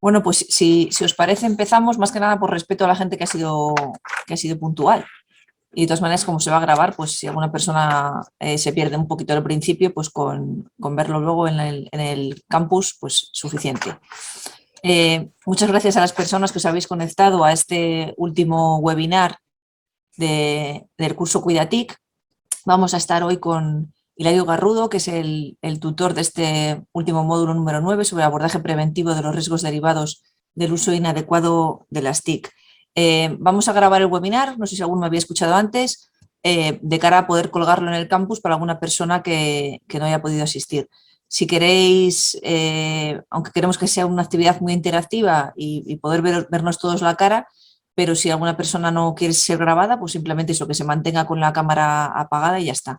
Bueno, pues si os parece empezamos más que nada por respeto a la gente que ha sido puntual. Y de todas maneras, como se va a grabar, pues si alguna persona se pierde un poquito al principio, pues con verlo luego en el campus, pues suficiente. Muchas gracias a las personas que os habéis conectado a este último webinar del curso Cuidatic. Vamos a estar hoy con Hilario Garrudo, que es el tutor de este último módulo número 9 sobre abordaje preventivo de los riesgos derivados del uso inadecuado de las TIC. Vamos a grabar el webinar, no sé si alguno me había escuchado antes, de cara a poder colgarlo en el campus para alguna persona que no haya podido asistir. Si queréis, aunque queremos que sea una actividad muy interactiva y poder vernos todos la cara, pero si alguna persona no quiere ser grabada, pues simplemente eso, que se mantenga con la cámara apagada y ya está.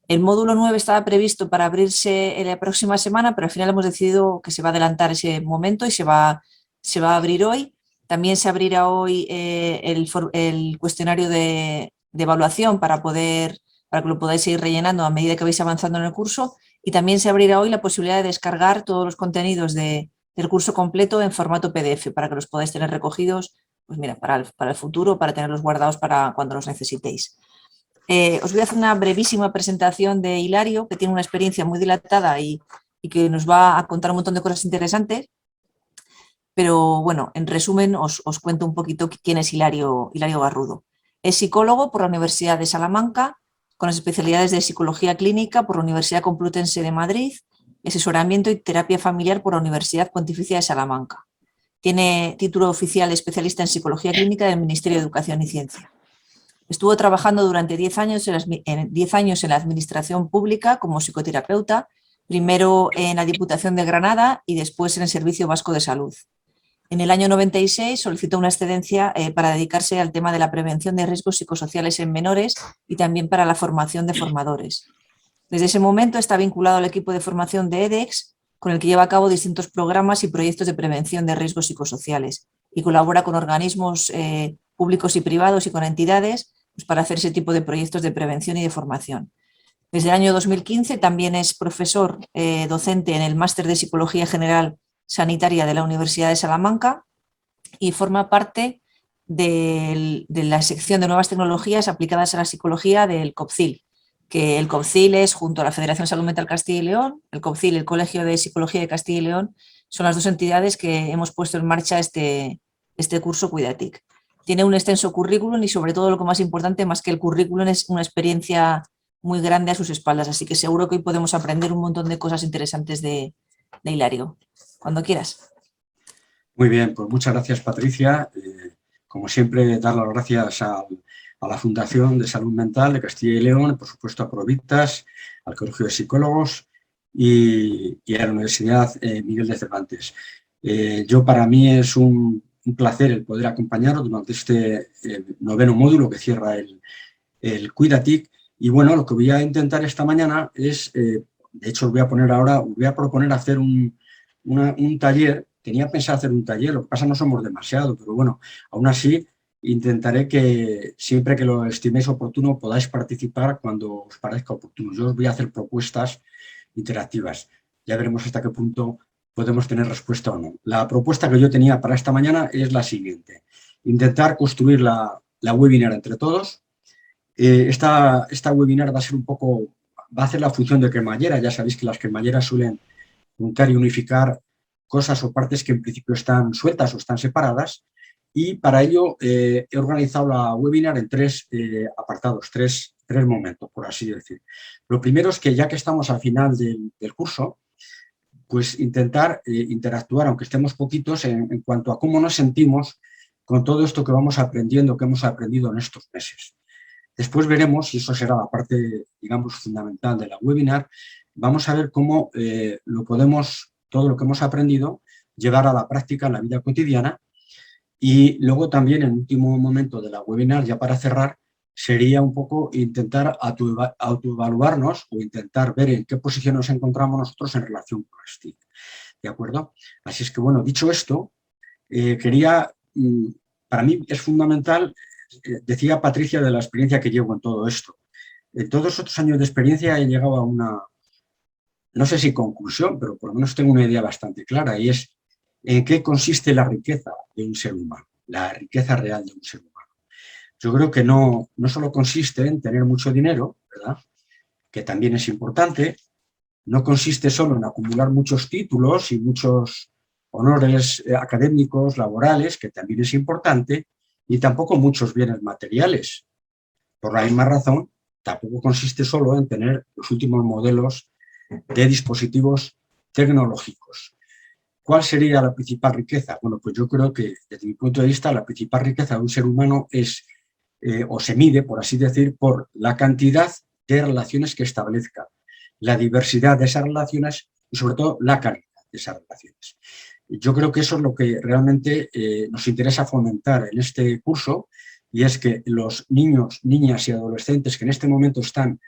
El módulo 9 estaba previsto para abrirse en la próxima semana, pero al final hemos decidido que se va a adelantar ese momento y se va a abrir hoy. También se abrirá hoy el cuestionario de evaluación para que lo podáis ir rellenando a medida que vais avanzando en el curso, y también se abrirá hoy la posibilidad de descargar todos los contenidos del curso completo en formato PDF para que los podáis tener recogidos, pues mira, para el futuro, para tenerlos guardados para cuando los necesitéis. Os voy a hacer una brevísima presentación de Hilario, que tiene una experiencia muy dilatada y que nos va a contar un montón de cosas interesantes. Pero bueno, en resumen os cuento un poquito quién es Hilario Garrudo. Es psicólogo por la Universidad de Salamanca, con las especialidades de Psicología Clínica por la Universidad Complutense de Madrid, Asesoramiento y Terapia Familiar por la Universidad Pontificia de Salamanca. Tiene título oficial de especialista en Psicología Clínica del Ministerio de Educación y Ciencia. Estuvo trabajando durante 10 años en la administración pública como psicoterapeuta, primero en la Diputación de Granada y después en el Servicio Vasco de Salud. En el año 96 solicitó una excedencia para dedicarse al tema de la prevención de riesgos psicosociales en menores y también para la formación de formadores. Desde ese momento está vinculado al equipo de formación de EDEX, con el que lleva a cabo distintos programas y proyectos de prevención de riesgos psicosociales y colabora con organismos públicos y privados y con entidades pues, para hacer ese tipo de proyectos de prevención y de formación. Desde el año 2015 también es profesor docente en el Máster de Psicología General Sanitaria de la Universidad de Salamanca y forma parte de la sección de nuevas tecnologías aplicadas a la psicología del COPCIL, que el COPCIL es, junto a la Federación Salud Mental Castilla y León, el COPCIL, el Colegio de Psicología de Castilla y León, son las dos entidades que hemos puesto en marcha este curso Cuidatic. Tiene un extenso currículum y sobre todo lo que más importante, más que el currículum, es una experiencia muy grande a sus espaldas, así que seguro que hoy podemos aprender un montón de cosas interesantes de Hilario. Cuando quieras. Muy bien, pues muchas gracias, Patricia. Como siempre, dar las gracias a la Fundación de Salud Mental de Castilla y León, por supuesto a Provitas, al Colegio de Psicólogos y a la Universidad Miguel de Cervantes. Para mí es un placer el poder acompañaros durante este noveno módulo que cierra el Cuidatic. Y bueno, lo que voy a intentar esta mañana es, de hecho os voy a proponer hacer un taller. Tenía pensado hacer un taller, lo que pasa no somos demasiado, pero bueno, aún así intentaré que siempre que lo estiméis oportuno podáis participar cuando os parezca oportuno. Yo os voy a hacer propuestas interactivas. Ya veremos hasta qué punto podemos tener respuesta o no. La propuesta que yo tenía para esta mañana es la siguiente. Intentar construir la webinar entre todos. Esta webinar va a hacer la función de cremallera. Ya sabéis que las cremalleras suelen juntar y unificar cosas o partes que en principio están sueltas o están separadas, y para ello he organizado la webinar en tres apartados, tres momentos, por así decir. Lo primero es que ya que estamos al final del curso, pues intentar interactuar, aunque estemos poquitos, en cuanto a cómo nos sentimos con todo esto que vamos aprendiendo, que hemos aprendido en estos meses. Después veremos, y eso será la parte, digamos, fundamental de la webinar, vamos a ver cómo todo lo que hemos aprendido, llevar a la práctica en la vida cotidiana. Y luego también, en el último momento de la webinar, ya para cerrar, sería un poco intentar autoevaluarnos o intentar ver en qué posición nos encontramos nosotros en relación con las TIC. ¿De acuerdo? Así es que, bueno, dicho esto, para mí es fundamental, decía Patricia de la experiencia que llevo en todo esto. En todos estos años de experiencia he llegado a una, no sé si conclusión, pero por lo menos tengo una idea bastante clara, y es ¿En qué consiste la riqueza de un ser humano? La riqueza real de un ser humano. Yo creo que no solo consiste en tener mucho dinero, ¿verdad?, que también es importante, no consiste solo en acumular muchos títulos y muchos honores académicos, laborales, que también es importante, y tampoco muchos bienes materiales. Por la misma razón, tampoco consiste solo en tener los últimos modelos de dispositivos tecnológicos. ¿Cuál sería la principal riqueza? Bueno, pues yo creo que, desde mi punto de vista, la principal riqueza de un ser humano es, o se mide, por así decir, por la cantidad de relaciones que establezca, la diversidad de esas relaciones y, sobre todo, la calidad de esas relaciones. Yo creo que eso es lo que realmente nos interesa fomentar en este curso, y es que los niños, niñas y adolescentes que en este momento están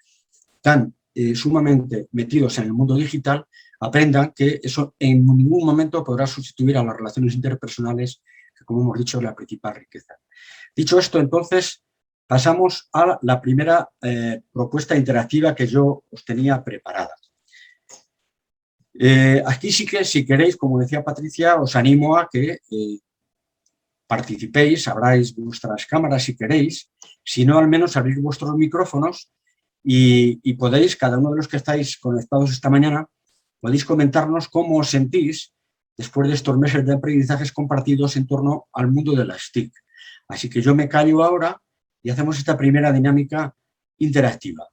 tan sumamente metidos en el mundo digital, aprendan que eso en ningún momento podrá sustituir a las relaciones interpersonales, que, como hemos dicho, es la principal riqueza. Dicho esto, entonces, pasamos a la primera propuesta interactiva que yo os tenía preparada. Aquí sí que, si queréis, como decía Patricia, os animo a que participéis, abráis vuestras cámaras si queréis, si no, al menos abrir vuestros micrófonos y podéis, cada uno de los que estáis conectados esta mañana, podéis comentarnos cómo os sentís después de estos meses de aprendizajes compartidos en torno al mundo de las TIC. Así que yo me callo ahora y hacemos esta primera dinámica interactiva.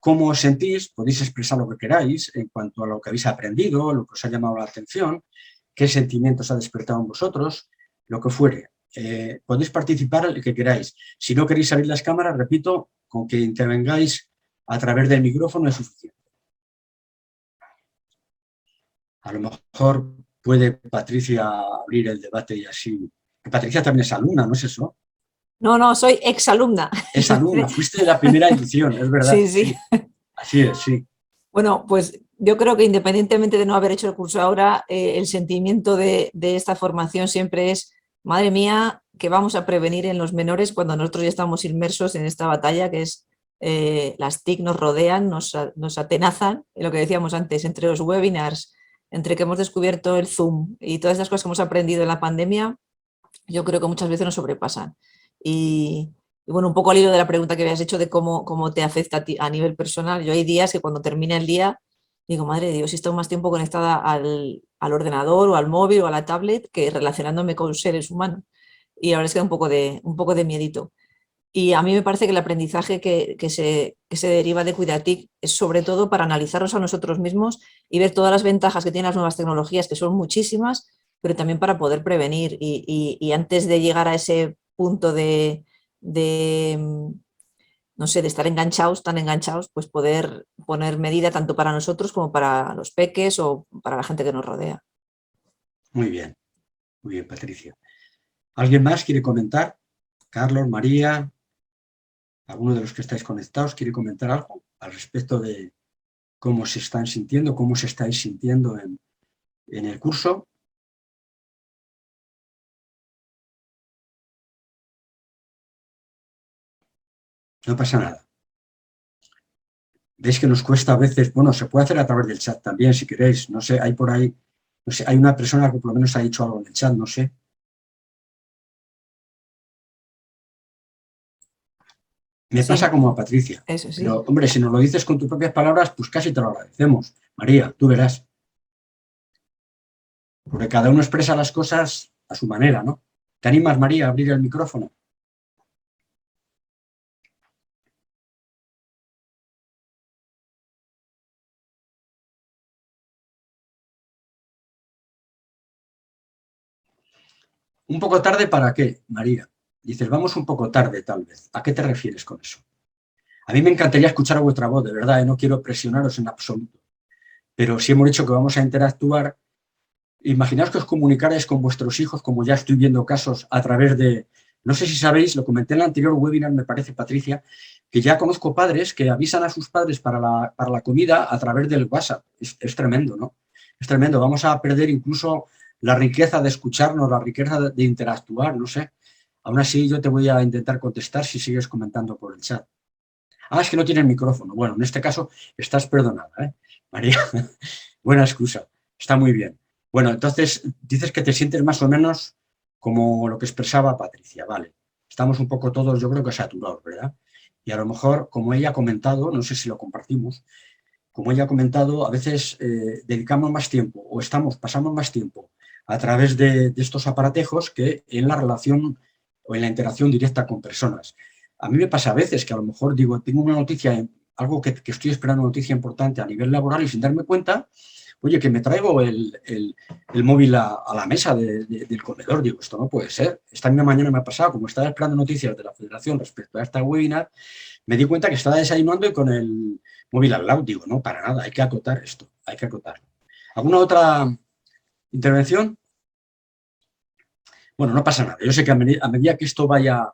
¿Cómo os sentís? Podéis expresar lo que queráis en cuanto a lo que habéis aprendido, lo que os ha llamado la atención, qué sentimientos ha despertado en vosotros, lo que fuere. Podéis participar el que queráis. Si no queréis abrir las cámaras, repito, con que intervengáis a través del micrófono es suficiente. A lo mejor puede Patricia abrir el debate y así. Patricia también es alumna, ¿no es eso? No, soy exalumna. Es alumna, fuiste de la primera edición, es verdad. Sí, sí. Así es, sí. Bueno, pues yo creo que independientemente de no haber hecho el curso ahora, el sentimiento de esta formación siempre es, madre mía, que vamos a prevenir en los menores cuando nosotros ya estamos inmersos en esta batalla que es las TIC nos rodean, nos atenazan, lo que decíamos antes, entre los webinars, entre que hemos descubierto el Zoom y todas estas cosas que hemos aprendido en la pandemia, yo creo que muchas veces nos sobrepasan. Y bueno, un poco al hilo de la pregunta que habías hecho de cómo te afecta a ti a nivel personal, yo hay días que cuando termina el día digo, madre de Dios, he estado más tiempo conectada al ordenador o al móvil o a la tablet que relacionándome con seres humanos. Y ahora es que da un poco de miedito. Y a mí me parece que el aprendizaje que se deriva de Cuidatic es sobre todo para analizarnos a nosotros mismos y ver todas las ventajas que tienen las nuevas tecnologías, que son muchísimas, pero también para poder prevenir. Y antes de llegar a ese punto no sé, de estar enganchados, tan enganchados, pues poder poner medida tanto para nosotros como para los peques o para la gente que nos rodea. Muy bien, Patricia. ¿Alguien más quiere comentar? Carlos, María, alguno de los que estáis conectados quiere comentar algo al respecto de cómo se están sintiendo, cómo se estáis sintiendo en el curso. No pasa nada. Veis que nos cuesta a veces, bueno, se puede hacer a través del chat también, si queréis, no sé, hay por ahí, no sé, hay una persona que por lo menos ha dicho algo en el chat, no sé. Me pasa como a Patricia. Eso sí. Pero, hombre, si nos lo dices con tus propias palabras, pues casi te lo agradecemos. María, tú verás. Porque cada uno expresa las cosas a su manera, ¿no? ¿Te animas, María, a abrir el micrófono? ¿Un poco tarde para qué, María? Dices, vamos un poco tarde, tal vez. ¿A qué te refieres con eso? A mí me encantaría escuchar vuestra voz, de verdad, no quiero presionaros en absoluto. Pero si hemos dicho que vamos a interactuar, imaginaos que os comunicarais con vuestros hijos, como ya estoy viendo casos a través de... No sé si sabéis, lo comenté en el anterior webinar, me parece, Patricia, que ya conozco padres que avisan a sus padres para la comida a través del WhatsApp. Es tremendo, ¿no? Es tremendo. Vamos a perder incluso la riqueza de escucharnos, la riqueza de interactuar, no sé. Aún así, yo te voy a intentar contestar si sigues comentando por el chat. Ah, es que no tienes micrófono. Bueno, en este caso estás perdonada, ¿eh? María, buena excusa. Está muy bien. Bueno, entonces dices que te sientes más o menos como lo que expresaba Patricia, vale. Estamos un poco todos, yo creo que saturados, ¿verdad? Y a lo mejor, como ella ha comentado, no sé si lo compartimos, como ella ha comentado, a veces dedicamos más tiempo o pasamos más tiempo a través de estos aparatejos que en la relación o en la interacción directa con personas. A mí me pasa a veces que a lo mejor digo, tengo una noticia, algo que estoy esperando, una noticia importante a nivel laboral y sin darme cuenta, oye, que me traigo el móvil a la mesa del comedor. Digo, esto no puede ser. Esta misma mañana me ha pasado, como estaba esperando noticias de la Federación respecto a esta webinar, me di cuenta que estaba desayunando y con el móvil al lado. Digo, no, para nada, hay que acotar esto, hay que acotarlo. ¿Alguna otra intervención? Bueno, no pasa nada. Yo sé que a medida que esto vaya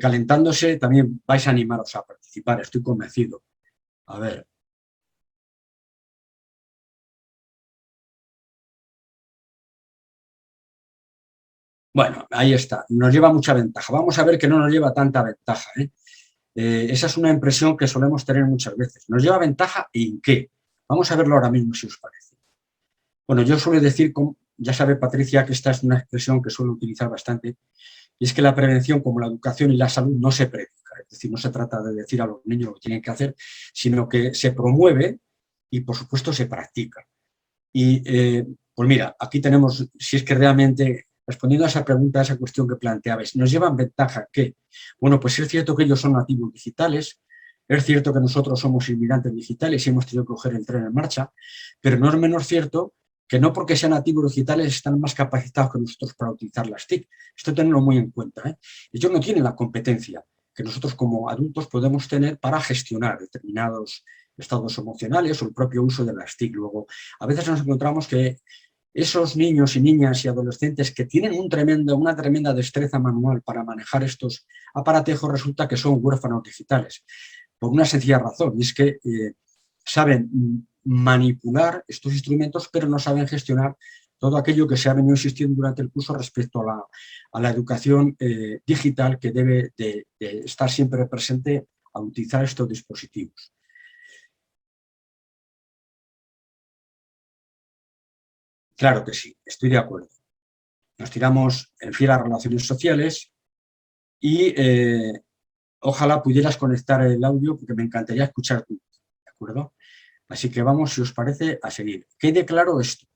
calentándose, también vais a animaros a participar, estoy convencido. A ver. Bueno, ahí está. Nos lleva mucha ventaja. Vamos a ver que no nos lleva tanta ventaja, ¿eh? Esa es una impresión que solemos tener muchas veces. ¿Nos lleva ventaja en qué? Vamos a verlo ahora mismo, si os parece. Bueno, yo suelo decir, ya sabe Patricia, que esta es una expresión que suelo utilizar bastante, y es que la prevención, como la educación y la salud, no se predica. Es decir, no se trata de decir a los niños lo que tienen que hacer, sino que se promueve y, por supuesto, se practica. Y, pues mira, aquí tenemos, si es que realmente, respondiendo a esa pregunta, a esa cuestión que planteabais, ¿nos llevan ventaja qué? Bueno, pues es cierto que ellos son nativos digitales, es cierto que nosotros somos inmigrantes digitales y hemos tenido que coger el tren en marcha, pero no es menos cierto que no porque sean nativos digitales están más capacitados que nosotros para utilizar las TIC. Esto tenerlo muy en cuenta, ¿eh? Ellos no tienen la competencia que nosotros como adultos podemos tener para gestionar determinados estados emocionales o el propio uso de las TIC. Luego, a veces nos encontramos que esos niños y niñas y adolescentes que tienen una tremenda destreza manual para manejar estos aparatejos, resulta que son huérfanos digitales. Por una sencilla razón, y es que saben manipular estos instrumentos, pero no saben gestionar todo aquello que se ha venido insistiendo durante el curso respecto a la educación digital que debe de estar siempre presente al utilizar estos dispositivos. Claro que sí, estoy de acuerdo. Nos tiramos en fiel a relaciones sociales y ojalá pudieras conectar el audio porque me encantaría escuchar tu voz, ¿de acuerdo? Así que vamos, si os parece, a seguir. Quede claro esto.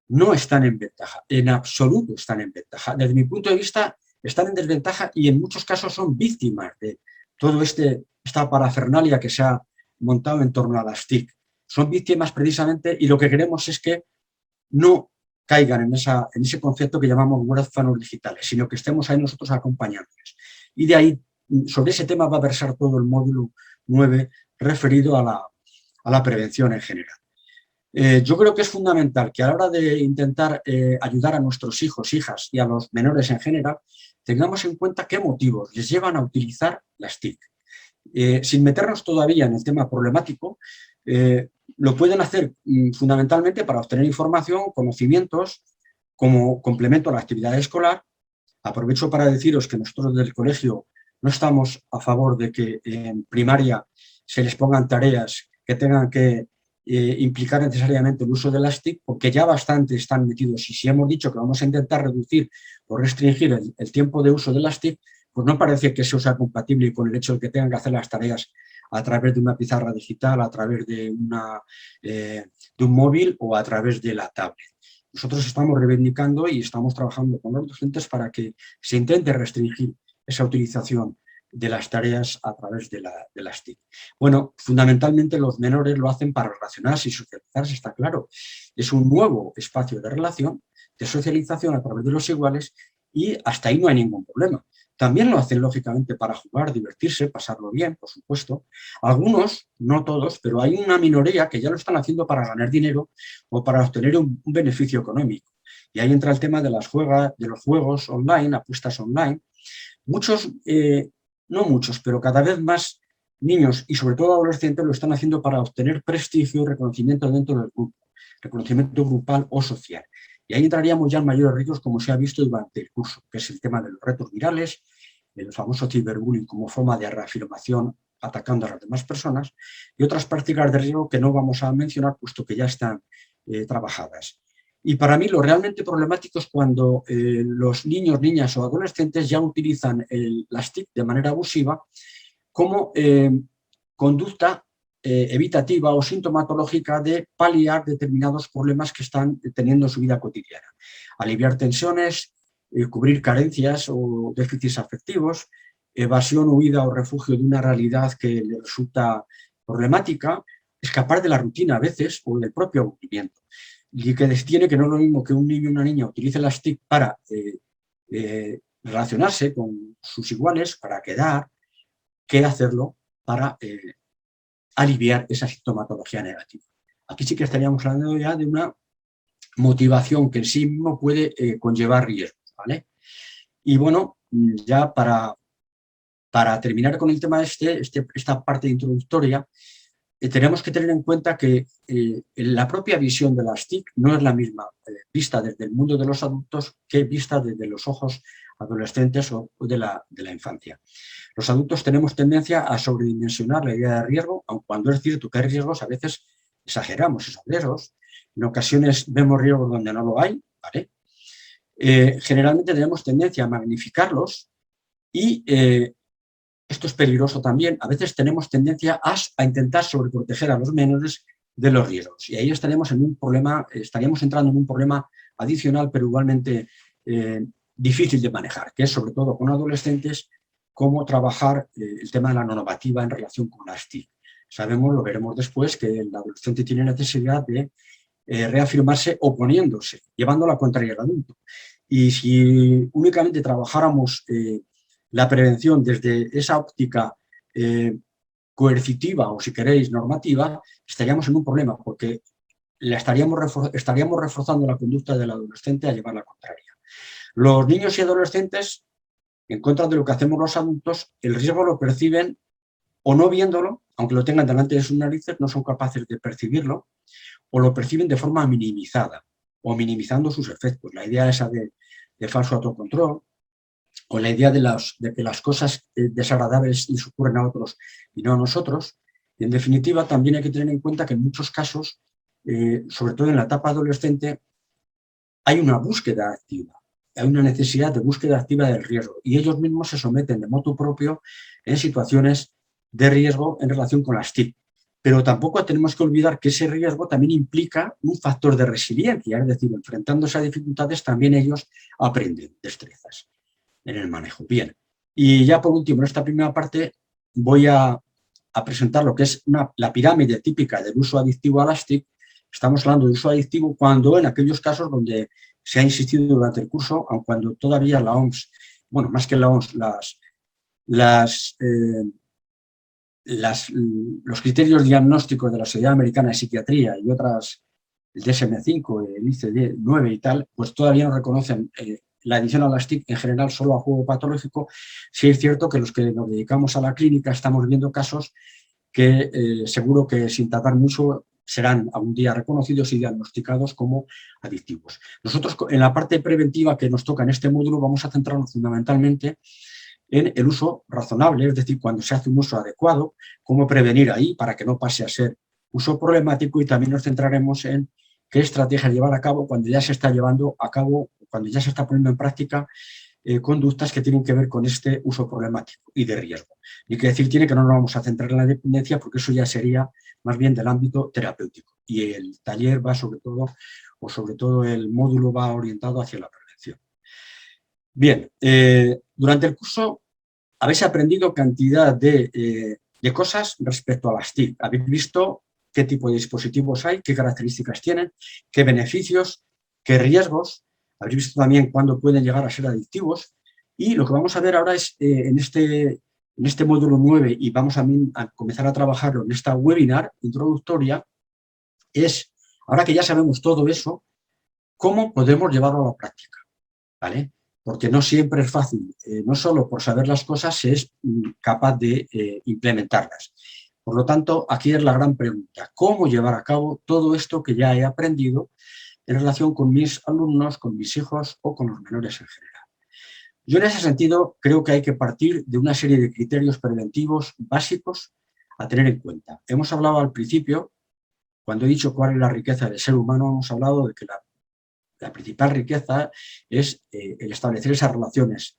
No están en ventaja, en absoluto están en ventaja. Desde mi punto de vista, están en desventaja y en muchos casos son víctimas de todo esta parafernalia que se ha montado en torno a las TIC. Son víctimas precisamente y lo que queremos es que no caigan en ese concepto que llamamos huérfanos digitales, sino que estemos ahí nosotros acompañándoles. Y de ahí, sobre ese tema va a versar todo el módulo 9 referido a la prevención en general. Yo creo que es fundamental que a la hora de intentar ayudar a nuestros hijos, hijas y a los menores en general, tengamos en cuenta qué motivos les llevan a utilizar las TIC. Sin meternos todavía en el tema problemático, lo pueden hacer fundamentalmente para obtener información, conocimientos, como complemento a la actividad escolar. Aprovecho para deciros que nosotros desde el colegio no estamos a favor de que en primaria se les pongan tareas que tengan que implicar necesariamente el uso de las TIC, porque ya bastante están metidos. Y si hemos dicho que vamos a intentar reducir o restringir el tiempo de uso de las TIC, pues no parece que eso sea compatible con el hecho de que tengan que hacer las tareas a través de una pizarra digital, a través de un móvil o a través de la tablet. Nosotros estamos reivindicando y estamos trabajando con los docentes para que se intente restringir esa utilización de las tareas a través de las TIC. Bueno, fundamentalmente los menores lo hacen para relacionarse y socializarse, está claro. Es un nuevo espacio de relación, de socialización a través de los iguales y hasta ahí no hay ningún problema. También lo hacen, lógicamente, para jugar, divertirse, pasarlo bien, por supuesto. Algunos, no todos, pero hay una minoría que ya lo están haciendo para ganar dinero o para obtener un beneficio económico. Y ahí entra el tema de los juegos online, apuestas online. Muchos, no muchos, pero cada vez más niños y sobre todo adolescentes lo están haciendo para obtener prestigio y reconocimiento dentro del grupo, reconocimiento grupal o social. Y ahí entraríamos ya en mayores riesgos, como se ha visto durante el curso, que es el tema de los retos virales, el famoso ciberbullying como forma de reafirmación atacando a las demás personas y otras prácticas de riesgo que no vamos a mencionar puesto que ya están trabajadas. Y para mí lo realmente problemático es cuando los niños, niñas o adolescentes ya utilizan las TIC de manera abusiva como conducta evitativa o sintomatológica de paliar determinados problemas que están teniendo en su vida cotidiana. Aliviar tensiones, cubrir carencias o déficits afectivos, evasión, huida o refugio de una realidad que le resulta problemática, escapar de la rutina a veces o del propio aburrimiento. Y que tiene que no es lo mismo que un niño o una niña utilice las TIC para relacionarse con sus iguales, para quedar, que hacerlo para aliviar esa sintomatología negativa. Aquí sí que estaríamos hablando ya de una motivación que en sí mismo puede conllevar riesgos, ¿vale? Y bueno, ya para terminar con el tema esta parte introductoria, tenemos que tener en cuenta que la propia visión de las TIC no es la misma vista desde el mundo de los adultos que vista desde los ojos adolescentes o de la infancia. Los adultos tenemos tendencia a sobredimensionar la idea de riesgo, aun cuando es cierto que hay riesgos, a veces exageramos esos riesgos, en ocasiones vemos riesgos donde no lo hay, ¿vale? Generalmente tenemos tendencia a magnificarlos y esto es peligroso también. A veces tenemos tendencia a intentar sobreproteger a los menores de los riesgos. Y ahí estaríamos entrando en un problema adicional, pero igualmente difícil de manejar, que es sobre todo con adolescentes, cómo trabajar el tema de la normativa en relación con las TIC. Sabemos, lo veremos después, que el adolescente tiene necesidad de reafirmarse oponiéndose, llevando la contraria al adulto. Y si únicamente trabajáramos la prevención desde esa óptica coercitiva o, si queréis, normativa, estaríamos en un problema porque estaríamos reforzando la conducta del adolescente a llevar la contraria. Los niños y adolescentes, en contra de lo que hacemos los adultos, el riesgo lo perciben o no viéndolo, aunque lo tengan delante de sus narices, no son capaces de percibirlo, o lo perciben de forma minimizada o minimizando sus efectos. La idea esa de falso autocontrol, o la idea de que las cosas desagradables les ocurren a otros y no a nosotros. Y en definitiva, también hay que tener en cuenta que en muchos casos, sobre todo en la etapa adolescente, hay una búsqueda activa, hay una necesidad de búsqueda activa del riesgo y ellos mismos se someten de motu propio en situaciones de riesgo en relación con las TIC. Pero tampoco tenemos que olvidar que ese riesgo también implica un factor de resiliencia, es decir, enfrentándose a dificultades también ellos aprenden destrezas en el manejo. Bien, y ya por último, en esta primera parte voy a presentar lo que es la pirámide típica del uso adictivo a las TIC. Estamos hablando de uso adictivo cuando en aquellos casos donde se ha insistido durante el curso, aun cuando todavía la OMS, bueno, más que la OMS, los criterios diagnósticos de la Sociedad Americana de Psiquiatría y otras, el DSM-5, el ICD-9 y tal, pues todavía no reconocen la adicción a las TIC en general solo a juego patológico. Sí es cierto que los que nos dedicamos a la clínica estamos viendo casos que seguro que sin tardar mucho serán algún día reconocidos y diagnosticados como adictivos. Nosotros en la parte preventiva que nos toca en este módulo vamos a centrarnos fundamentalmente en el uso razonable, es decir, cuando se hace un uso adecuado, cómo prevenir ahí para que no pase a ser uso problemático, y también nos centraremos en qué estrategias llevar a cabo cuando ya se está llevando a cabo, cuando ya se está poniendo en práctica conductas que tienen que ver con este uso problemático y de riesgo. Y que decir tiene que no nos vamos a centrar en la dependencia porque eso ya sería más bien del ámbito terapéutico. Y el taller va sobre todo el módulo va orientado hacia la prevención. Bien, durante el curso habéis aprendido cantidad de cosas respecto a las TIC. Habéis visto qué tipo de dispositivos hay, qué características tienen, qué beneficios, qué riesgos. Habéis visto también cuándo pueden llegar a ser adictivos. Y lo que vamos a ver ahora es en este módulo 9, y vamos a comenzar a trabajarlo en esta webinar introductoria, es, ahora que ya sabemos todo eso, cómo podemos llevarlo a la práctica, ¿vale? Porque no siempre es fácil, no solo por saber las cosas se es capaz de implementarlas. Por lo tanto, aquí es la gran pregunta, ¿cómo llevar a cabo todo esto que ya he aprendido en relación con mis alumnos, con mis hijos o con los menores en general? Yo en ese sentido creo que hay que partir de una serie de criterios preventivos básicos a tener en cuenta. Hemos hablado al principio, cuando he dicho cuál es la riqueza del ser humano, hemos hablado de que la principal riqueza es el establecer esas relaciones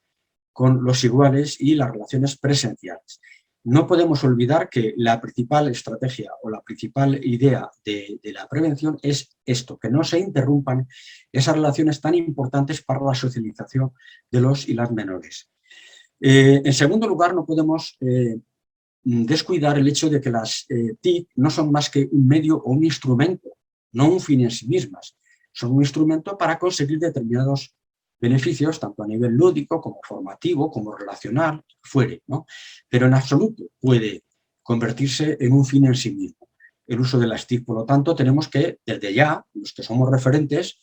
con los iguales y las relaciones presenciales. No podemos olvidar que la principal estrategia o la principal idea de la prevención es esto, que no se interrumpan esas relaciones tan importantes para la socialización de los y las menores. En segundo lugar, no podemos descuidar el hecho de que las TIC no son más que un medio o un instrumento, no un fin en sí mismas. Son un instrumento para conseguir determinados beneficios, tanto a nivel lúdico, como formativo, como relacional, fuere, ¿no? Pero en absoluto puede convertirse en un fin en sí mismo, el uso de las TIC. Por lo tanto, tenemos que, desde ya, los que somos referentes,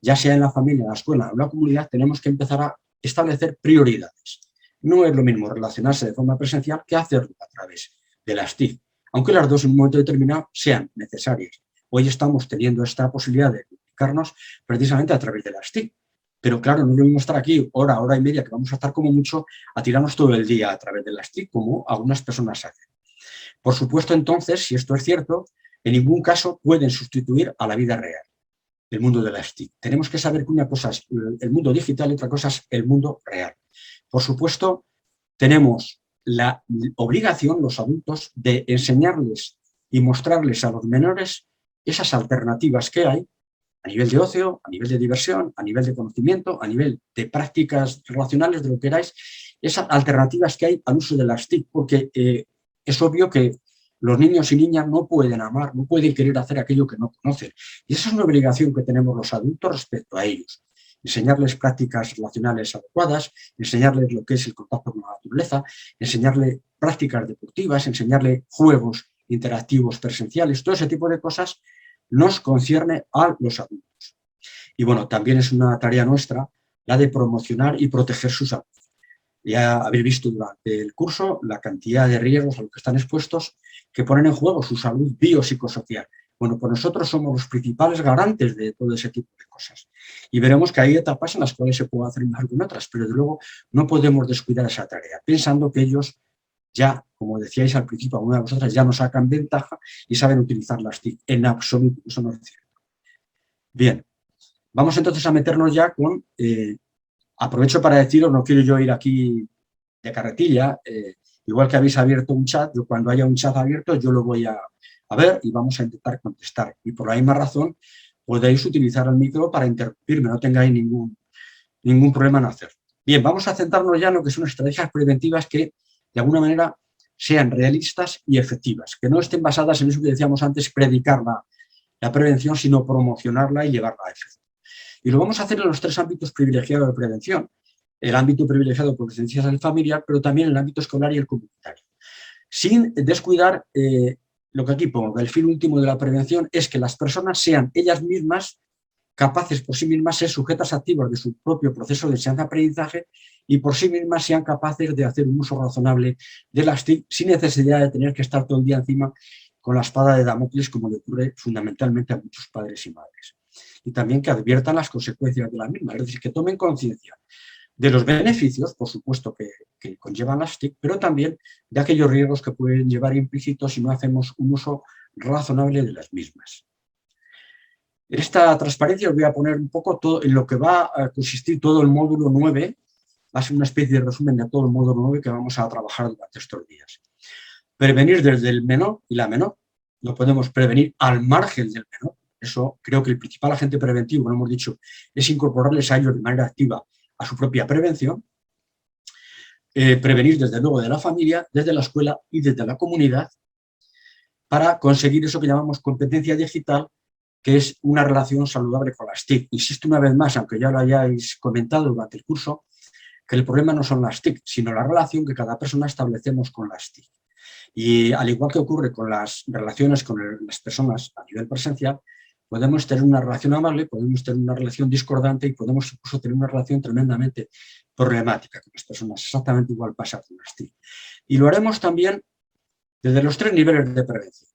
ya sea en la familia, en la escuela o en la comunidad, tenemos que empezar a establecer prioridades. No es lo mismo relacionarse de forma presencial que hacerlo a través de las TIC, aunque las dos en un momento determinado sean necesarias. Hoy estamos teniendo esta posibilidad de comunicarnos precisamente a través de las TIC. Pero claro, no debemos estar aquí hora y media, que vamos a estar como mucho a tirarnos todo el día a través de las TIC, como algunas personas hacen. Por supuesto, entonces, si esto es cierto, en ningún caso pueden sustituir a la vida real, el mundo de las TIC. Tenemos que saber que una cosa es el mundo digital y otra cosa es el mundo real. Por supuesto, tenemos la obligación, los adultos, de enseñarles y mostrarles a los menores esas alternativas que hay a nivel de ocio, a nivel de diversión, a nivel de conocimiento, a nivel de prácticas relacionales, de lo que queráis, esas alternativas que hay al uso de las TIC, porque es obvio que los niños y niñas no pueden amar, no pueden querer hacer aquello que no conocen. Y esa es una obligación que tenemos los adultos respecto a ellos. Enseñarles prácticas relacionales adecuadas, enseñarles lo que es el contacto con la naturaleza, enseñarles prácticas deportivas, enseñarles juegos interactivos presenciales, todo ese tipo de cosas nos concierne a los adultos. Y bueno, también es una tarea nuestra la de promocionar y proteger su salud. Ya habéis visto durante el curso la cantidad de riesgos a los que están expuestos que ponen en juego su salud biopsicosocial. Bueno, pues nosotros somos los principales garantes de todo ese tipo de cosas. Y veremos que hay etapas en las cuales se puede hacer más que en otras, pero desde luego no podemos descuidar esa tarea, pensando que ellos ya, como decíais al principio, alguna de vosotras ya nos sacan ventaja y saben utilizar las TIC. En absoluto, eso no es cierto. Bien, vamos entonces a meternos ya con... aprovecho para deciros, no quiero yo ir aquí de carretilla, igual que habéis abierto un chat, yo cuando haya un chat abierto yo lo voy a ver y vamos a intentar contestar. Y por la misma razón podéis utilizar el micro para interrumpirme, no tengáis ningún problema en hacerlo. Bien, vamos a centrarnos ya en lo que son estrategias preventivas que de alguna manera sean realistas y efectivas, que no estén basadas en eso que decíamos antes, predicar la prevención, sino promocionarla y llevarla a efecto. Y lo vamos a hacer en los tres ámbitos privilegiados de prevención. El ámbito privilegiado por presencia familiar, pero también el ámbito escolar y el comunitario. Sin descuidar lo que aquí pongo, el fin último de la prevención es que las personas sean ellas mismas capaces por sí mismas ser sujetas activas de su propio proceso de enseñanza-aprendizaje y por sí mismas sean capaces de hacer un uso razonable de las TIC sin necesidad de tener que estar todo el día encima con la espada de Damocles, como le ocurre fundamentalmente a muchos padres y madres. Y también que adviertan las consecuencias de la misma, es decir, que tomen conciencia de los beneficios, por supuesto, que conllevan las TIC, pero también de aquellos riesgos que pueden llevar implícitos si no hacemos un uso razonable de las mismas. En esta transparencia os voy a poner un poco todo en lo que va a consistir todo el módulo 9, va a ser una especie de resumen de todo el módulo 9 que vamos a trabajar durante estos días. Prevenir desde el menor y la menor, no podemos prevenir al margen del menor, eso creo que el principal agente preventivo, lo hemos dicho, es incorporarles a ellos de manera activa a su propia prevención, prevenir desde luego de la familia, desde la escuela y desde la comunidad, para conseguir eso que llamamos competencia digital, que es una relación saludable con las TIC. Insisto una vez más, aunque ya lo hayáis comentado durante el curso, que el problema no son las TIC, sino la relación que cada persona establecemos con las TIC. Y al igual que ocurre con las relaciones con las personas a nivel presencial, podemos tener una relación amable, podemos tener una relación discordante y podemos incluso tener una relación tremendamente problemática con las personas. Exactamente igual pasa con las TIC. Y lo haremos también desde los tres niveles de prevención.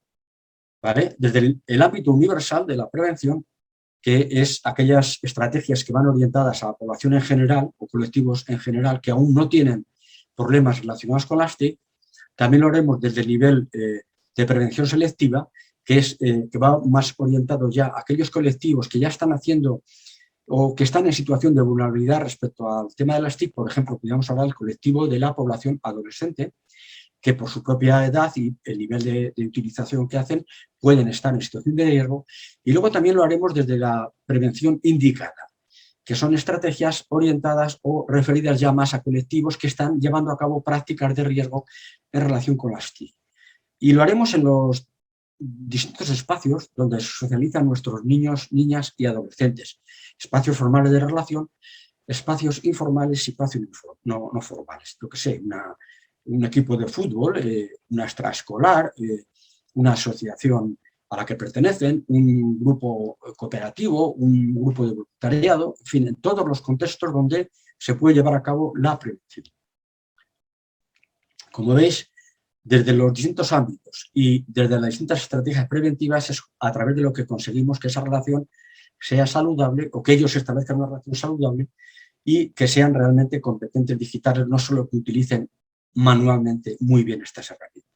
¿Vale? Desde el ámbito universal de la prevención, que es aquellas estrategias que van orientadas a la población en general o colectivos en general que aún no tienen problemas relacionados con las TIC. También lo haremos desde el nivel de prevención selectiva, que va más orientado ya a aquellos colectivos que ya están haciendo o que están en situación de vulnerabilidad respecto al tema de las TIC, por ejemplo, podríamos hablar del colectivo de la población adolescente, que por su propia edad y el nivel de utilización que hacen pueden estar en situación de riesgo. Y luego también lo haremos desde la prevención indicada, que son estrategias orientadas o referidas ya más a colectivos que están llevando a cabo prácticas de riesgo en relación con las TIC. Y lo haremos en los distintos espacios donde se socializan nuestros niños, niñas y adolescentes. Espacios formales de relación, espacios informales y espacios no formales. Lo que sé, un equipo de fútbol, una extraescolar, una asociación a la que pertenecen, un grupo cooperativo, un grupo de voluntariado, en fin, en todos los contextos donde se puede llevar a cabo la prevención. Como veis, desde los distintos ámbitos y desde las distintas estrategias preventivas es a través de lo que conseguimos que esa relación sea saludable o que ellos establezcan una relación saludable y que sean realmente competentes digitales, no solo que utilicen manualmente muy bien estas herramientas.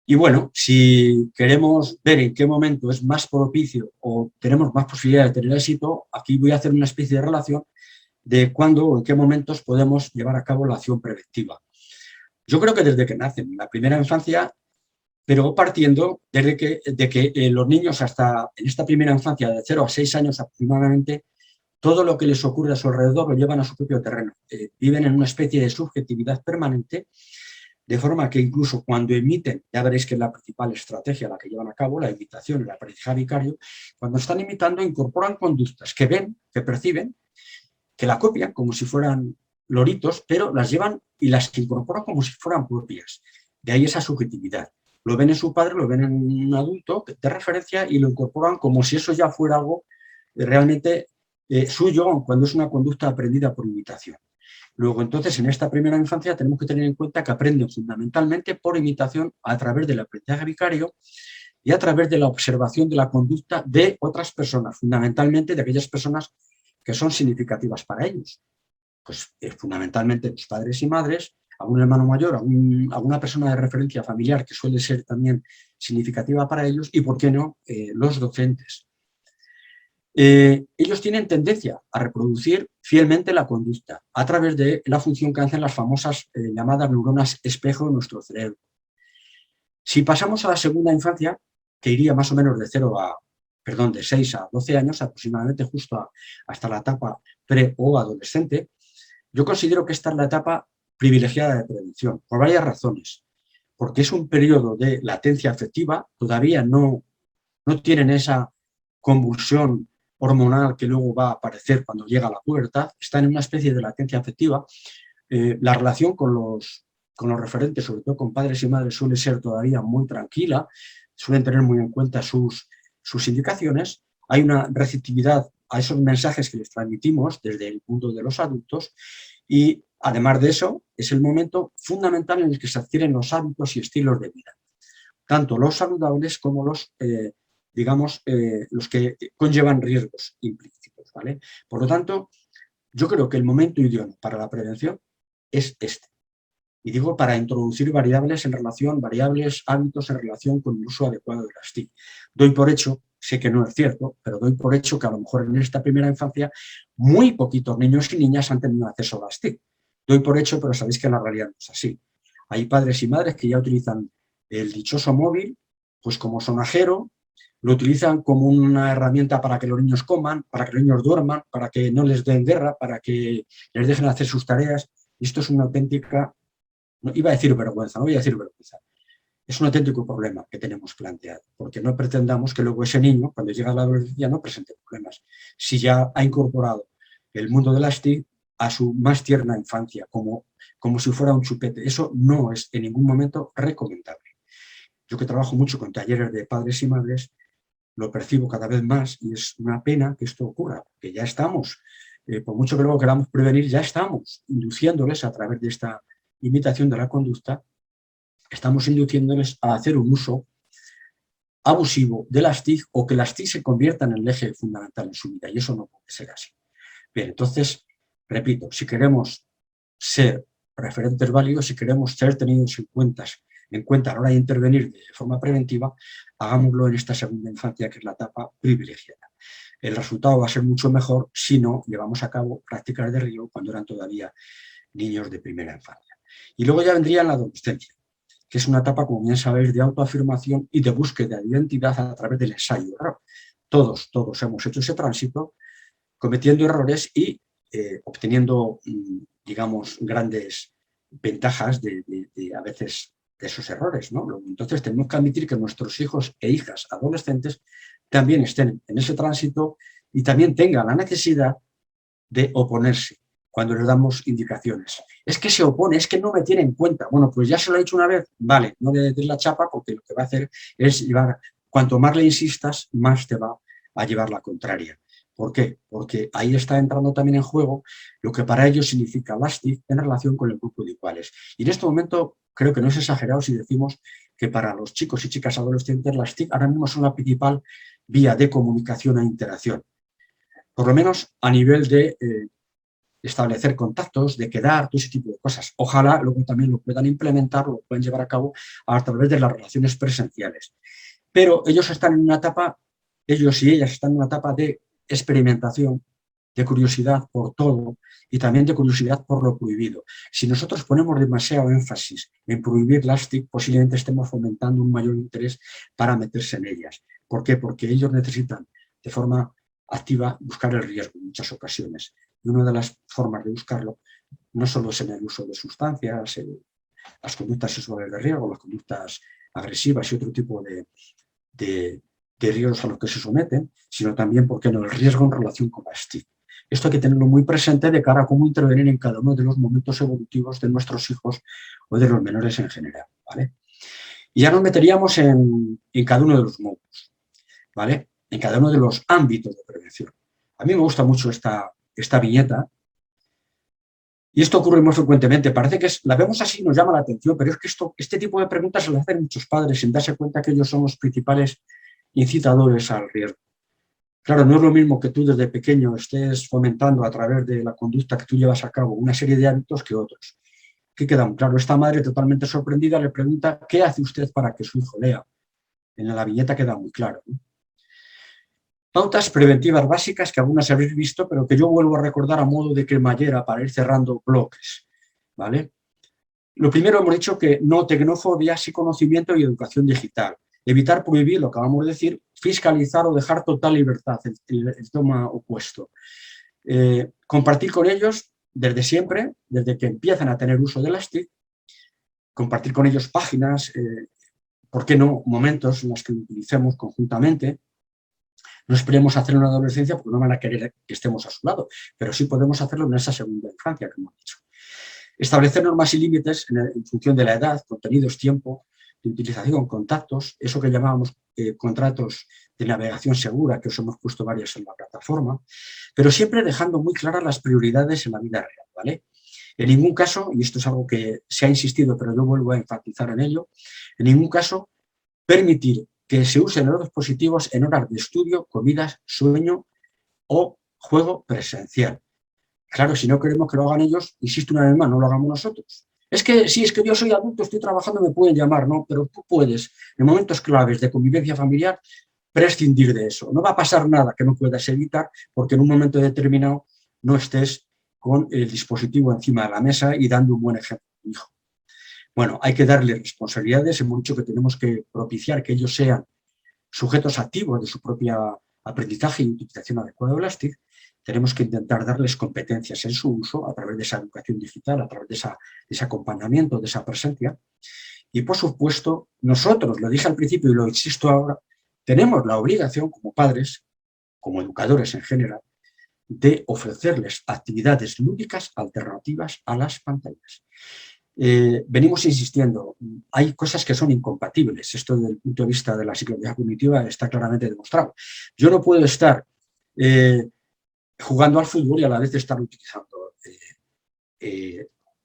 Y bueno, si queremos ver en qué momento es más propicio o tenemos más posibilidad de tener éxito, aquí voy a hacer una especie de relación de cuándo o en qué momentos podemos llevar a cabo la acción preventiva. Yo creo que desde que nacen, en la primera infancia, pero partiendo de que los niños hasta en esta primera infancia de 0 a 6 años aproximadamente, todo lo que les ocurre a su alrededor lo llevan a su propio terreno. Viven en una especie de subjetividad permanente, de forma que incluso cuando emiten, ya veréis que es la principal estrategia la que llevan a cabo, la imitación, el aprendizaje vicario, cuando están imitando incorporan conductas que ven, que perciben, que la copian como si fueran loritos, pero las llevan y las incorporan como si fueran propias. De ahí esa subjetividad. Lo ven en su padre, lo ven en un adulto de referencia y lo incorporan como si eso ya fuera algo realmente suyo, cuando es una conducta aprendida por imitación. Luego, entonces, en esta primera infancia tenemos que tener en cuenta que aprenden fundamentalmente por imitación a través del aprendizaje vicario y a través de la observación de la conducta de otras personas, fundamentalmente de aquellas personas que son significativas para ellos. Pues fundamentalmente los padres y madres, algún hermano mayor, alguna persona de referencia familiar que suele ser también significativa para ellos y, ¿por qué no?, los docentes. Ellos tienen tendencia a reproducir fielmente la conducta a través de la función que hacen las famosas llamadas neuronas espejo en nuestro cerebro. Si pasamos a la segunda infancia, que iría más o menos de 6 a 12 años, aproximadamente justo hasta la etapa pre o adolescente, yo considero que esta es la etapa privilegiada de prevención, por varias razones. Porque es un periodo de latencia afectiva, todavía no tienen esa convulsión hormonal que luego va a aparecer cuando llega la pubertad, están en una especie de latencia afectiva. La relación con los referentes, sobre todo con padres y madres, suele ser todavía muy tranquila, suelen tener muy en cuenta sus indicaciones, hay una receptividad a esos mensajes que les transmitimos desde el mundo de los adultos y, además de eso, es el momento fundamental en el que se adquieren los hábitos y estilos de vida, tanto los saludables como los los que conllevan riesgos implícitos, ¿vale? Por lo tanto, yo creo que el momento idóneo para la prevención es este. Y digo para introducir variables, hábitos en relación con el uso adecuado de las TIC. Doy por hecho, sé que no es cierto, pero doy por hecho que a lo mejor en esta primera infancia muy poquitos niños y niñas han tenido acceso a las TIC. Doy por hecho, pero sabéis que la realidad no es así. Hay padres y madres que ya utilizan el dichoso móvil pues como sonajero, lo utilizan como una herramienta para que los niños coman, para que los niños duerman, para que no les den guerra, para que les dejen hacer sus tareas. Y esto es una auténtica, no iba a decir vergüenza, no voy a decir vergüenza. Es un auténtico problema que tenemos planteado, porque no pretendamos que luego ese niño, cuando llega a la adolescencia, no presente problemas. Si ya ha incorporado el mundo de las TIC a su más tierna infancia, como si fuera un chupete. Eso no es en ningún momento recomendable. Yo que trabajo mucho con talleres de padres y madres, lo percibo cada vez más y es una pena que esto ocurra, que ya estamos, por mucho que luego queramos prevenir, ya estamos induciéndoles a través de esta imitación de la conducta, estamos induciéndoles a hacer un uso abusivo de las TIC o que las TIC se conviertan en el eje fundamental en su vida y eso no puede ser así. Bien, entonces, repito, si queremos ser referentes válidos, si queremos ser tenidos en cuenta a la hora de intervenir de forma preventiva, hagámoslo en esta segunda infancia, que es la etapa privilegiada. el resultado va a ser mucho mejor si no llevamos a cabo prácticas de riego cuando eran todavía niños de primera infancia. Y luego ya vendría la adolescencia, que es una etapa, como bien sabéis, de autoafirmación y de búsqueda de identidad a través del ensayo-error. Todos hemos hecho ese tránsito, cometiendo errores y obteniendo, digamos, grandes ventajas a veces de esos errores, ¿no? Entonces tenemos que admitir que nuestros hijos e hijas adolescentes también estén en ese tránsito y también tengan la necesidad de oponerse cuando les damos indicaciones. Es que se opone, es que no me tiene en cuenta. Bueno, pues ya se lo he dicho una vez, vale, no le des la chapa porque lo que va a hacer es llevar, cuanto más le insistas, más te va a llevar la contraria. ¿Por qué? Porque ahí está entrando también en juego lo que para ellos significa LASTIC en relación con el grupo de iguales. Y en este momento creo que no es exagerado si decimos que para los chicos y chicas adolescentes las TIC ahora mismo son la principal vía de comunicación e interacción. Por lo menos a nivel de establecer contactos, de quedar, todo ese tipo de cosas. Ojalá luego también lo puedan implementar, lo puedan llevar a cabo a través de las relaciones presenciales. Pero ellos están en una etapa, ellos y ellas están en una etapa de experimentación, de curiosidad por todo y también de curiosidad por lo prohibido. Si nosotros ponemos demasiado énfasis en prohibir las TIC, posiblemente estemos fomentando un mayor interés para meterse en ellas. ¿Por qué? Porque ellos necesitan de forma activa buscar el riesgo en muchas ocasiones. Y una de las formas de buscarlo no solo es en el uso de sustancias, las conductas sexuales de riesgo, las conductas agresivas y otro tipo de riesgos a los que se someten, sino también, ¿por qué no?, el riesgo en relación con las TIC. Esto hay que tenerlo muy presente de cara a cómo intervenir en cada uno de los momentos evolutivos de nuestros hijos o de los menores en general, ¿vale? Y ya nos meteríamos en cada uno de los módulos, ¿vale? En cada uno de los ámbitos de prevención. A mí me gusta mucho esta viñeta, y esto ocurre muy frecuentemente. Parece que la vemos así y nos llama la atención, pero es que este tipo de preguntas se las hacen muchos padres sin darse cuenta que ellos son los principales incitadores al riesgo. Claro, no es lo mismo que tú desde pequeño estés fomentando a través de la conducta que tú llevas a cabo una serie de hábitos que otros. ¿Qué queda? Claro, esta madre totalmente sorprendida le pregunta ¿qué hace usted para que su hijo lea? En la viñeta queda muy claro, ¿no? Pautas preventivas básicas que algunas habéis visto, pero que yo vuelvo a recordar a modo de cremallera para ir cerrando bloques, ¿vale? Lo primero hemos dicho que no tecnofobia, sí conocimiento y educación digital. Evitar prohibir, lo que acabamos de decir, fiscalizar o dejar total libertad, el toma opuesto. Compartir con ellos desde siempre, desde que empiezan a tener uso de las TIC, compartir con ellos páginas, ¿por qué no?, momentos en los que lo utilicemos conjuntamente. No esperemos hacerlo en la adolescencia porque no van a querer que estemos a su lado, pero sí podemos hacerlo en esa segunda infancia que hemos dicho. Establecer normas y límites en función de la edad, contenidos, tiempo de utilización, contactos, eso que llamábamos contratos de navegación segura, que os hemos puesto varios en la plataforma, pero siempre dejando muy claras las prioridades en la vida real, ¿vale? En ningún caso, y esto es algo que se ha insistido, pero yo vuelvo a enfatizar en ello, en ningún caso permitir que se usen los dispositivos en horas de estudio, comidas, sueño o juego presencial. Claro, si no queremos que lo hagan ellos, insisto una vez más, no lo hagamos nosotros. Es que sí, es que yo soy adulto, estoy trabajando, me pueden llamar, ¿no? Pero tú puedes, en momentos claves de convivencia familiar, prescindir de eso. No va a pasar nada que no puedas evitar porque en un momento determinado no estés con el dispositivo encima de la mesa y dando un buen ejemplo a tu hijo. Bueno, hay que darle responsabilidades, hemos dicho que tenemos que propiciar que ellos sean sujetos activos de su propia aprendizaje y utilización adecuada de las TIC. Tenemos que intentar darles competencias en su uso a través de esa educación digital, a través de ese acompañamiento, de esa presencia. Y, por supuesto, nosotros, lo dije al principio y lo insisto ahora, tenemos la obligación como padres, como educadores en general, de ofrecerles actividades lúdicas alternativas a las pantallas. Venimos insistiendo, hay cosas que son incompatibles, esto desde el punto de vista de la psicología cognitiva está claramente demostrado. Yo no puedo estar jugando al fútbol y a la vez estar utilizando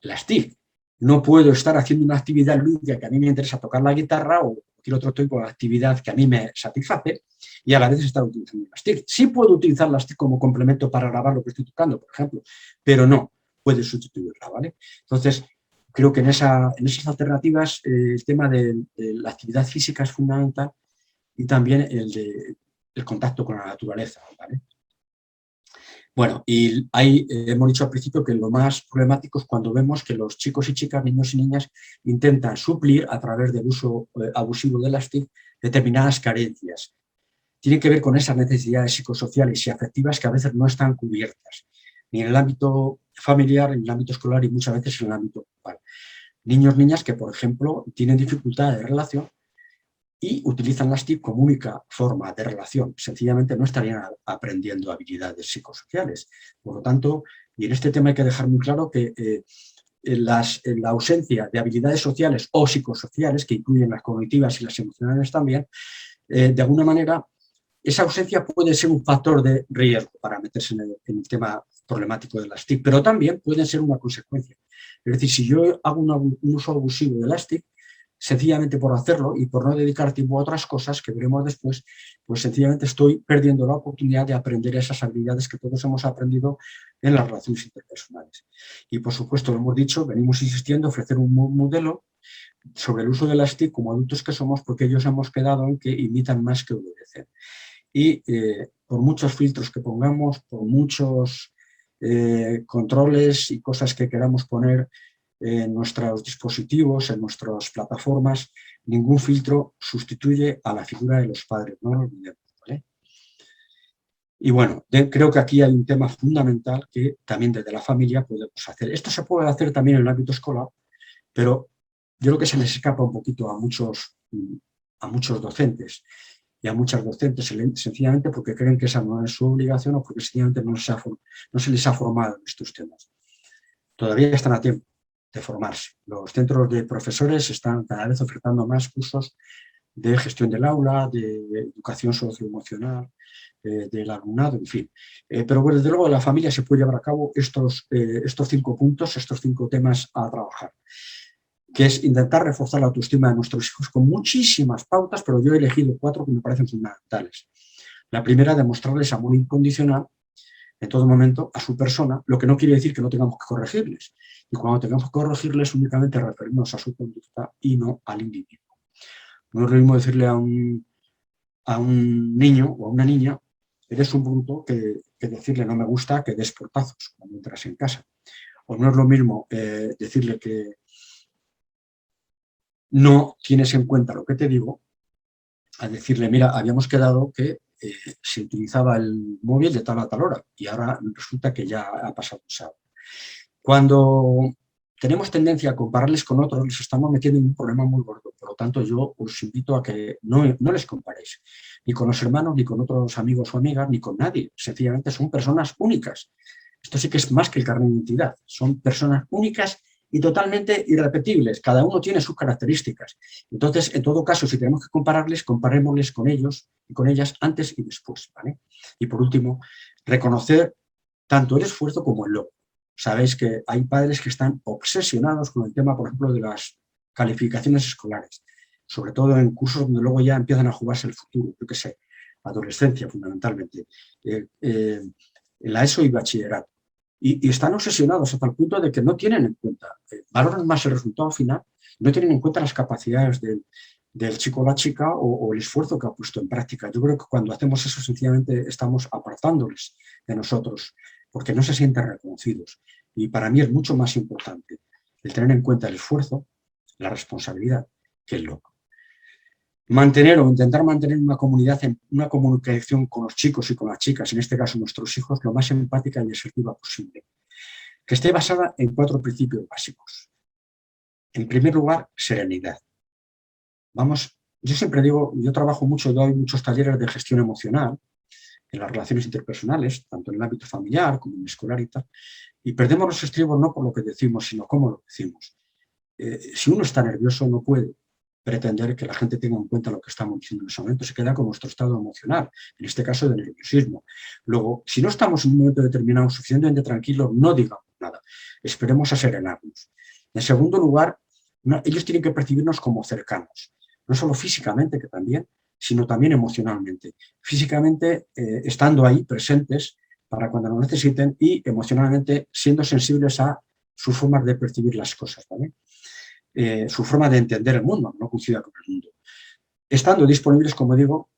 las TIC. No puedo estar haciendo una actividad lúdica que a mí me interesa tocar la guitarra o cualquier otro tipo de actividad que a mí me satisface y a la vez estar utilizando las TIC. Sí puedo utilizar las TIC como complemento para grabar lo que estoy tocando, por ejemplo, pero no puede sustituirla, ¿vale? Entonces, creo que en esas alternativas el tema de la actividad física es fundamental y también el de el contacto con la naturaleza, ¿vale? Bueno, y ahí hemos dicho al principio que lo más problemático es cuando vemos que los chicos y chicas, niños y niñas, intentan suplir a través del uso abusivo de las TIC determinadas carencias. Tiene que ver con esas necesidades psicosociales y afectivas que a veces no están cubiertas, ni en el ámbito familiar, ni en el ámbito escolar y muchas veces en el ámbito grupal. Niños, niñas que, por ejemplo, tienen dificultades de relación y utilizan las TIC como única forma de relación. Sencillamente no estarían aprendiendo habilidades psicosociales. Por lo tanto, y en este tema hay que dejar muy claro que la ausencia de habilidades sociales o psicosociales, que incluyen las cognitivas y las emocionales también, de alguna manera, esa ausencia puede ser un factor de riesgo para meterse en el tema problemático de las TIC, pero también puede ser una consecuencia. Es decir, si yo hago un uso abusivo de las TIC, sencillamente por hacerlo y por no dedicar tiempo a otras cosas que veremos después, pues sencillamente estoy perdiendo la oportunidad de aprender esas habilidades que todos hemos aprendido en las relaciones interpersonales. Y por supuesto, lo hemos dicho, venimos insistiendo, ofrecer un modelo sobre el uso de las TIC como adultos que somos, porque ellos hemos quedado en que imitan más que obedecen. Y por muchos filtros que pongamos, por muchos controles y cosas que queramos poner en nuestros dispositivos, en nuestras plataformas, ningún filtro sustituye a la figura de los padres, no lo olvidemos, ¿vale? Y bueno, creo que aquí hay un tema fundamental que también desde la familia podemos hacer. Esto se puede hacer también en el ámbito escolar, pero yo creo que se les escapa un poquito a muchos docentes y a muchas docentes, sencillamente porque creen que esa no es su obligación o porque sencillamente no se les ha formado en estos temas. Todavía están a tiempo de formarse. Los centros de profesores están cada vez ofertando más cursos de gestión del aula, de educación socioemocional, del alumnado, en fin. Pero bueno, desde luego la familia se puede llevar a cabo estos 5 puntos, estos 5 temas a trabajar, que es intentar reforzar la autoestima de nuestros hijos con muchísimas pautas, pero yo he elegido 4 que me parecen fundamentales. La primera, demostrarles amor incondicional en todo momento a su persona, lo que no quiere decir que no tengamos que corregirles. Y cuando tengamos que corregirles, únicamente referirnos a su conducta y no al individuo. No es lo mismo decirle a un niño o a una niña, eres un bruto, que decirle no me gusta que des portazos cuando entras en casa. O no es lo mismo decirle que no tienes en cuenta lo que te digo, a decirle, mira, habíamos quedado que se utilizaba el móvil de tal a tal hora y ahora resulta que ya ha pasado esa hora. Cuando tenemos tendencia a compararles con otros, les estamos metiendo en un problema muy gordo. Por lo tanto, yo os invito a que no les comparéis, ni con los hermanos, ni con otros amigos o amigas, ni con nadie. Sencillamente son personas únicas. Esto sí que es más que el carnet de identidad. Son personas únicas y totalmente irrepetibles. Cada uno tiene sus características. Entonces, en todo caso, si tenemos que compararles, comparémosles con ellos y con ellas antes y después, ¿vale? Y por último, reconocer tanto el esfuerzo como el logro. Sabéis que hay padres que están obsesionados con el tema, por ejemplo, de las calificaciones escolares, sobre todo en cursos donde luego ya empiezan a jugarse el futuro, yo qué sé, adolescencia fundamentalmente, la ESO y bachillerato. Y están obsesionados hasta el punto de que no tienen en cuenta, valoran más el resultado final, no tienen en cuenta las capacidades del chico o la chica o el esfuerzo que ha puesto en práctica. Yo creo que cuando hacemos eso, sencillamente estamos apartándoles de nosotros, porque no se sienten reconocidos. Y para mí es mucho más importante el tener en cuenta el esfuerzo, la responsabilidad, que el logro. Mantener o intentar mantener una comunicación con los chicos y con las chicas, en este caso nuestros hijos, lo más empática y asertiva posible, que esté basada en 4 principios básicos. En primer lugar, serenidad. Yo siempre digo, yo trabajo mucho, doy muchos talleres de gestión emocional en las relaciones interpersonales, tanto en el ámbito familiar como en el escolar y tal, y perdemos los estribos no por lo que decimos, sino cómo lo decimos. Si uno está nervioso, no puede pretender que la gente tenga en cuenta lo que estamos diciendo en ese momento, se queda con nuestro estado emocional, en este caso de nerviosismo. Luego, si no estamos en un momento determinado suficientemente tranquilos, no digamos nada, esperemos a serenarnos. En segundo lugar, ellos tienen que percibirnos como cercanos, no solo físicamente, que también, sino también emocionalmente. Físicamente, estando ahí, presentes, para cuando lo necesiten, y emocionalmente siendo sensibles a sus formas de percibir las cosas, ¿vale? Su forma de entender el mundo, no coincida con el mundo. Estando disponibles, como digo,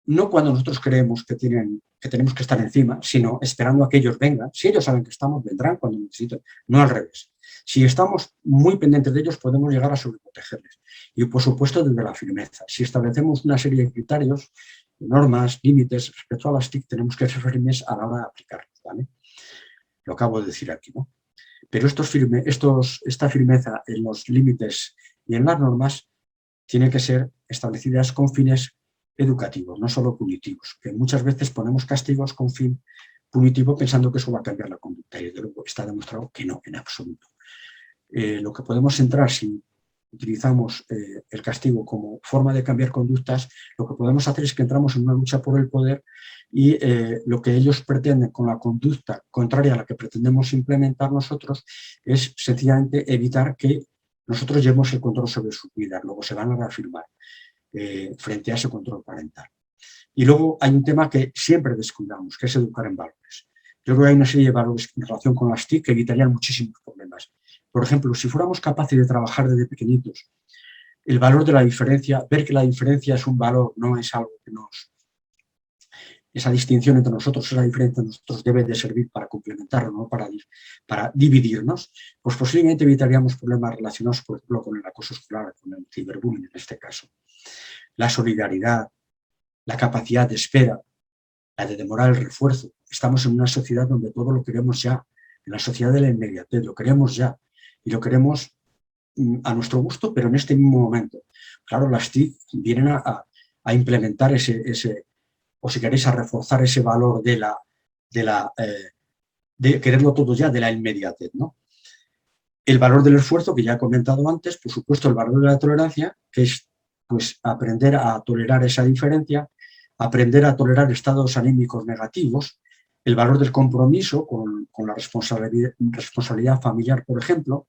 no cuando nosotros creemos que tenemos que estar encima, sino esperando a que ellos vengan. Si ellos saben que estamos, vendrán cuando necesiten, no al revés. Si estamos muy pendientes de ellos, podemos llegar a sobreprotegerles. Y, por supuesto, desde la firmeza. Si establecemos una serie de criterios, normas, límites respecto a las TIC, tenemos que ser firmes a la hora de aplicarlos, ¿vale? Lo acabo de decir aquí, ¿no? Pero esta firmeza en los límites y en las normas tiene que ser establecidas con fines educativos, no solo punitivos, que muchas veces ponemos castigos con fin punitivo pensando que eso va a cambiar la conducta, y desde luego está demostrado que no, en absoluto. Lo que podemos entrar si utilizamos el castigo como forma de cambiar conductas, lo que podemos hacer es que entramos en una lucha por el poder y lo que ellos pretenden con la conducta contraria a la que pretendemos implementar nosotros es sencillamente evitar que nosotros llevemos el control sobre sus vidas, luego se van a reafirmar frente a ese control parental. Y luego hay un tema que siempre descuidamos, que es educar en valores. Yo creo que hay una serie de valores en relación con las TIC que evitarían muchísimos problemas. Por ejemplo, si fuéramos capaces de trabajar desde pequeñitos el valor de la diferencia, ver que la diferencia es un valor, no es algo que esa distinción entre nosotros, esa diferencia entre nosotros debe de servir para complementarnos, no para dividirnos, pues posiblemente evitaríamos problemas relacionados, por ejemplo, con el acoso escolar, con el ciberbullying en este caso. La solidaridad, la capacidad de espera, la de demorar el refuerzo. Estamos en una sociedad donde todo lo queremos ya, en la sociedad de la inmediatez, lo queremos ya, y lo queremos a nuestro gusto, pero en este mismo momento. Claro, las TIC vienen a implementar o si queréis, a reforzar ese valor de quererlo todo ya, de la inmediatez, ¿no? El valor del esfuerzo, que ya he comentado antes, por supuesto el valor de la tolerancia, que es pues, aprender a tolerar esa diferencia, aprender a tolerar estados anímicos negativos, el valor del compromiso con la responsabilidad familiar, por ejemplo,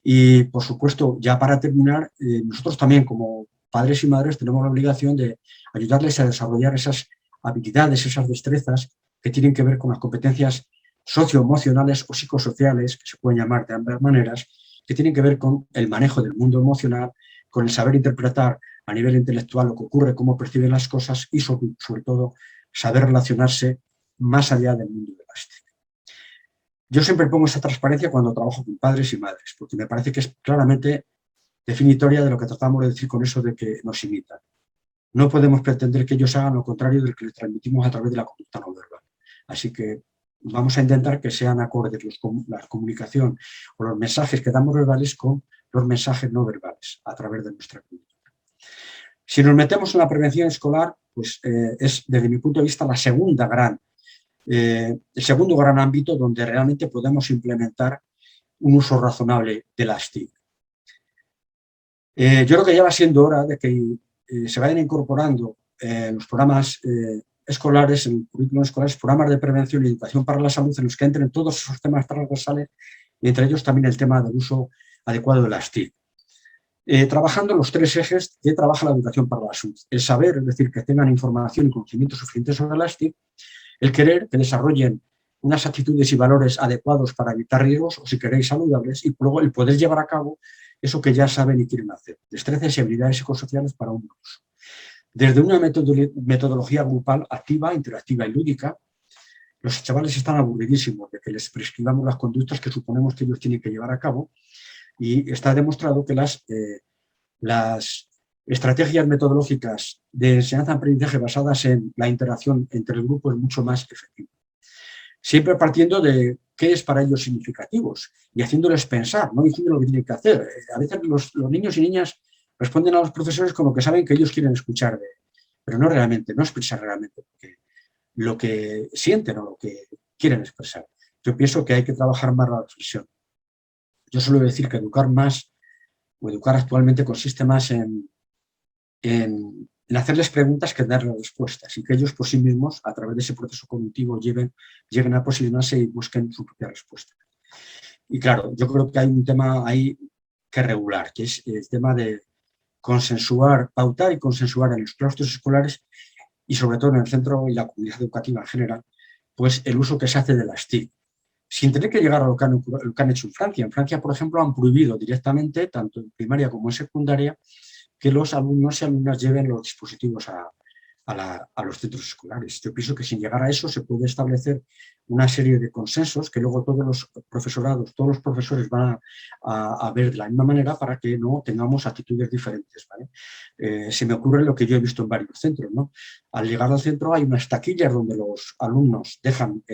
y, por supuesto, ya para terminar, nosotros también como padres y madres tenemos la obligación de ayudarles a desarrollar esas habilidades, esas destrezas que tienen que ver con las competencias socioemocionales o psicosociales, que se pueden llamar de ambas maneras, que tienen que ver con el manejo del mundo emocional, con el saber interpretar a nivel intelectual lo que ocurre, cómo perciben las cosas y, sobre todo, saber relacionarse más allá del mundo de las TIC. Yo siempre pongo esa transparencia cuando trabajo con padres y madres, porque me parece que es claramente definitoria de lo que tratamos de decir con eso de que nos imitan. No podemos pretender que ellos hagan lo contrario del que les transmitimos a través de la conducta no verbal. Así que vamos a intentar que sean acordes la comunicación o los mensajes que damos verbales con los mensajes no verbales a través de nuestra conducta. Si nos metemos en la prevención escolar, pues es, desde mi punto de vista, el segundo gran ámbito donde realmente podemos implementar un uso razonable de las TIC. Yo creo que ya va siendo hora de que se vayan incorporando en los programas escolares, en el currículum escolar, programas de prevención y educación para la salud en los que entren todos esos temas transversales y entre ellos también el tema del uso adecuado de las TIC. Trabajando en los tres ejes que trabaja la educación para la salud. El saber, es decir, que tengan información y conocimiento suficiente sobre las TIC, el querer, que desarrollen unas actitudes y valores adecuados para evitar riesgos o, si queréis, saludables, y luego el poder llevar a cabo eso que ya saben y quieren hacer, destrezas y habilidades psicosociales para un uso. Desde una metodología grupal activa, interactiva y lúdica, los chavales están aburridísimos de que les prescribamos las conductas que suponemos que ellos tienen que llevar a cabo, y está demostrado que las estrategias metodológicas de enseñanza-aprendizaje basadas en la interacción entre el grupo es mucho más efectivo. Siempre partiendo de qué es para ellos significativos y haciéndoles pensar, no diciendo lo que tienen que hacer. A veces los niños y niñas responden a los profesores con lo que saben que ellos quieren escuchar, pero no realmente, no expresar realmente lo que sienten o lo que quieren expresar. Yo pienso que hay que trabajar más la reflexión. Yo suelo decir que educar más o educar actualmente consiste más en hacerles preguntas que en darles respuestas y que ellos por sí mismos, a través de ese proceso cognitivo, lleguen a posicionarse y busquen su propia respuesta. Y claro, yo creo que hay un tema ahí que regular, que es el tema de consensuar, pautar y consensuar en los claustros escolares y sobre todo en el centro y la comunidad educativa en general, pues el uso que se hace de las TIC, sin tener que llegar a lo que han hecho en Francia. En Francia, por ejemplo, han prohibido directamente, tanto en primaria como en secundaria, que los alumnos y alumnas lleven los dispositivos a a los centros escolares. Yo pienso que sin llegar a eso se puede establecer una serie de consensos que luego todos los profesorados, todos los profesores van a ver de la misma manera para que no tengamos actitudes diferentes, ¿vale? Se me ocurre lo que yo he visto en varios centros, ¿no? Al llegar al centro hay unas taquillas donde los alumnos dejan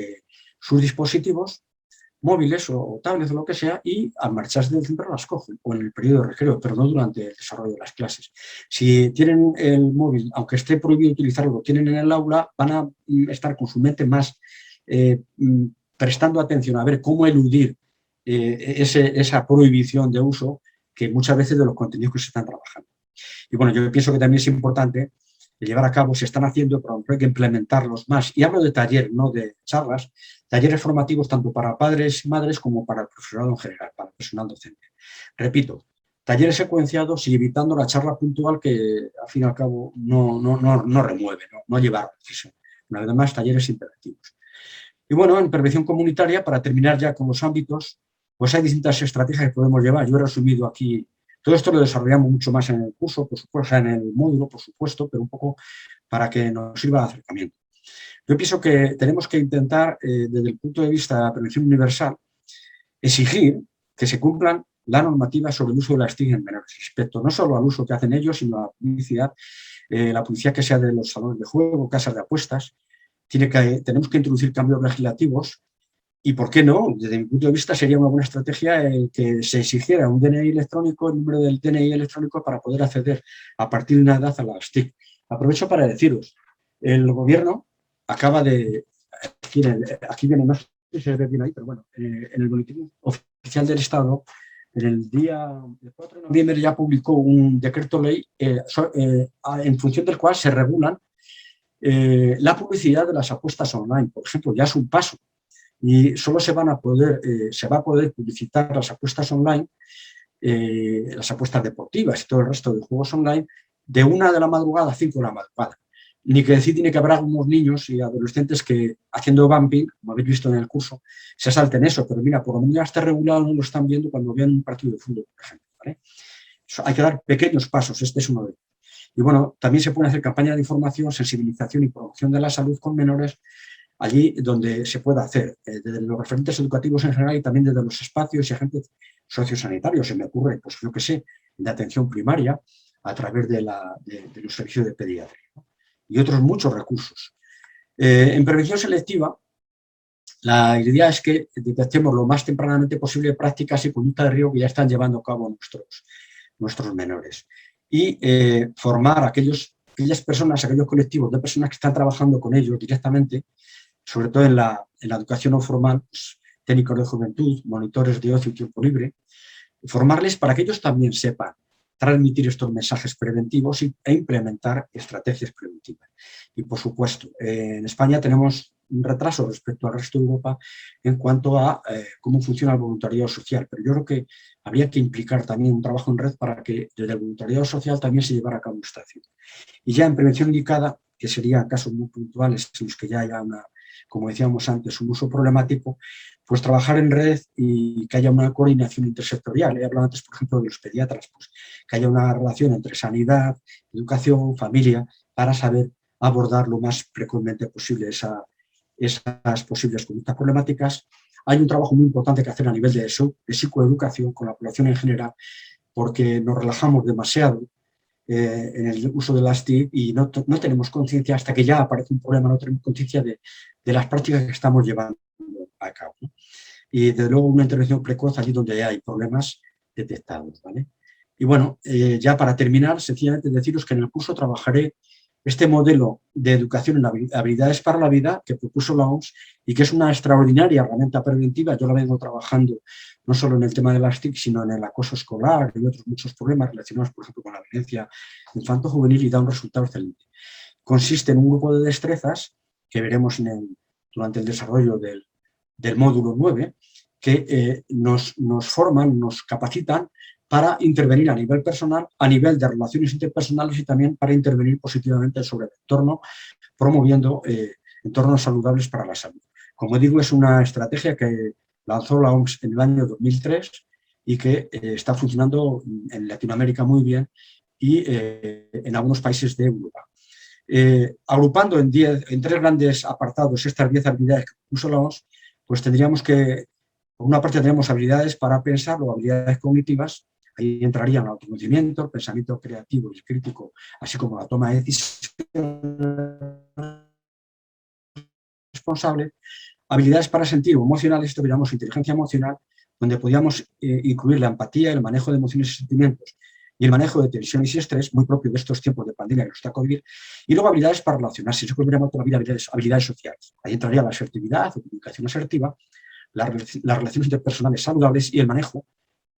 sus dispositivos móviles o tablets o lo que sea, y al marcharse del centro las cogen, o en el periodo de recreo, pero no durante el desarrollo de las clases. Si tienen el móvil, aunque esté prohibido utilizarlo, lo tienen en el aula, van a estar con su mente más prestando atención a ver cómo eludir esa prohibición de uso que muchas veces de los contenidos que se están trabajando. Y bueno, yo pienso que también es importante llevar a cabo, se están haciendo, pero hay que implementarlos más. Y hablo de taller, no de charlas, talleres formativos tanto para padres y madres como para el profesorado en general, para el personal docente. Repito, talleres secuenciados y evitando la charla puntual que al fin y al cabo no remueve, no lleva a decisión. Una vez más, talleres interactivos. Y bueno, en prevención comunitaria, para terminar ya con los ámbitos, pues hay distintas estrategias que podemos llevar. Yo he resumido aquí. Todo esto lo desarrollamos mucho más en el curso, por supuesto, en el módulo, por supuesto, pero un poco para que nos sirva de acercamiento. Yo pienso que tenemos que intentar, desde el punto de vista de la prevención universal, exigir que se cumplan la normativa sobre el uso de las TIC en menores, respecto no solo al uso que hacen ellos, sino a la publicidad que sea de los salones de juego, casas de apuestas. Tenemos que introducir cambios legislativos. Y, ¿por qué no? Desde mi punto de vista sería una buena estrategia que se exigiera un DNI electrónico, el número del DNI electrónico para poder acceder a partir de una edad a las TIC. Aprovecho para deciros, el gobierno acaba de, aquí viene, no sé si se ve bien ahí, pero bueno, en el boletín oficial del Estado, en el día 4 de noviembre ya publicó un decreto ley en función del cual se regulan la publicidad de las apuestas online. Por ejemplo, ya es un paso. Y solo se va a poder publicitar las apuestas online, las apuestas deportivas y todo el resto de juegos online, de 1 de la madrugada a 5 de la madrugada. Ni que decir tiene que haber algunos niños y adolescentes que, haciendo bumping, como habéis visto en el curso, se salten eso, pero mira, por lo menos ya está regulado, no lo están viendo cuando ven un partido de fútbol, por ejemplo, ¿vale? Hay que dar pequeños pasos, este es uno de ellos. Y bueno, también se pueden hacer campañas de información, sensibilización y promoción de la salud con menores, allí donde se pueda hacer, desde los referentes educativos en general y también desde los espacios y agentes sociosanitarios. Se me ocurre, pues yo qué sé, de atención primaria a través de los servicios de pediatría, ¿no? Y otros muchos recursos. En prevención selectiva, la idea es que detectemos lo más tempranamente posible prácticas y conducta de riesgo que ya están llevando a cabo nuestros menores. Y formar a aquellas personas, aquellos colectivos de personas que están trabajando con ellos directamente, sobre todo en la educación no formal, pues, técnicos de juventud, monitores de ocio y tiempo libre, formarles para que ellos también sepan transmitir estos mensajes preventivos e implementar estrategias preventivas. Y, por supuesto, en España tenemos un retraso respecto al resto de Europa en cuanto a cómo funciona el voluntariado social, pero yo creo que habría que implicar también un trabajo en red para que desde el voluntariado social también se llevara a cabo esta acción. Y ya en prevención indicada, que serían casos muy puntuales en los que ya haya como decíamos antes, un uso problemático, pues trabajar en red y que haya una coordinación intersectorial. He hablado antes, por ejemplo, de los pediatras, pues que haya una relación entre sanidad, educación, familia, para saber abordar lo más precozmente posible esas posibles conductas problemáticas. Hay un trabajo muy importante que hacer a nivel de psicoeducación con la población en general, porque nos relajamos demasiado en el uso de las TIC y no tenemos conciencia, hasta que ya aparece un problema, no tenemos conciencia de las prácticas que estamos llevando a cabo, ¿no? Y desde luego una intervención precoz allí donde hay problemas detectados, ¿vale? Y bueno, ya para terminar, sencillamente deciros que en el curso trabajaré este modelo de educación en habilidades para la vida que propuso la OMS y que es una extraordinaria herramienta preventiva. Yo la vengo trabajando no solo en el tema de las TIC, sino en el acoso escolar y otros muchos problemas relacionados, por ejemplo, con la violencia infanto-juvenil, y da un resultado excelente. Consiste en un grupo de destrezas que veremos durante el desarrollo del módulo 9, que nos forman, nos capacitan para intervenir a nivel personal, a nivel de relaciones interpersonales y también para intervenir positivamente sobre el entorno, promoviendo entornos saludables para la salud. Como digo, es una estrategia que lanzó la OMS en el año 2003 y que está funcionando en Latinoamérica muy bien y en algunos países de Europa. agrupando en 3 grandes apartados estas 10 habilidades que pusimos, pues tendríamos que, por una parte tendríamos habilidades para pensar o habilidades cognitivas, ahí entrarían el autoconocimiento, el pensamiento creativo y el crítico, así como la toma de decisiones responsable, habilidades para sentir o emocionales, esto que llamamos inteligencia emocional, donde podíamos incluir la empatía, el manejo de emociones y sentimientos y el manejo de tensiones y estrés, muy propio de estos tiempos de pandemia que nos está COVID, y luego habilidades para relacionarse, eso que llamamos todavía habilidades sociales. Ahí entraría la asertividad o comunicación asertiva, las relaciones interpersonales saludables y el manejo,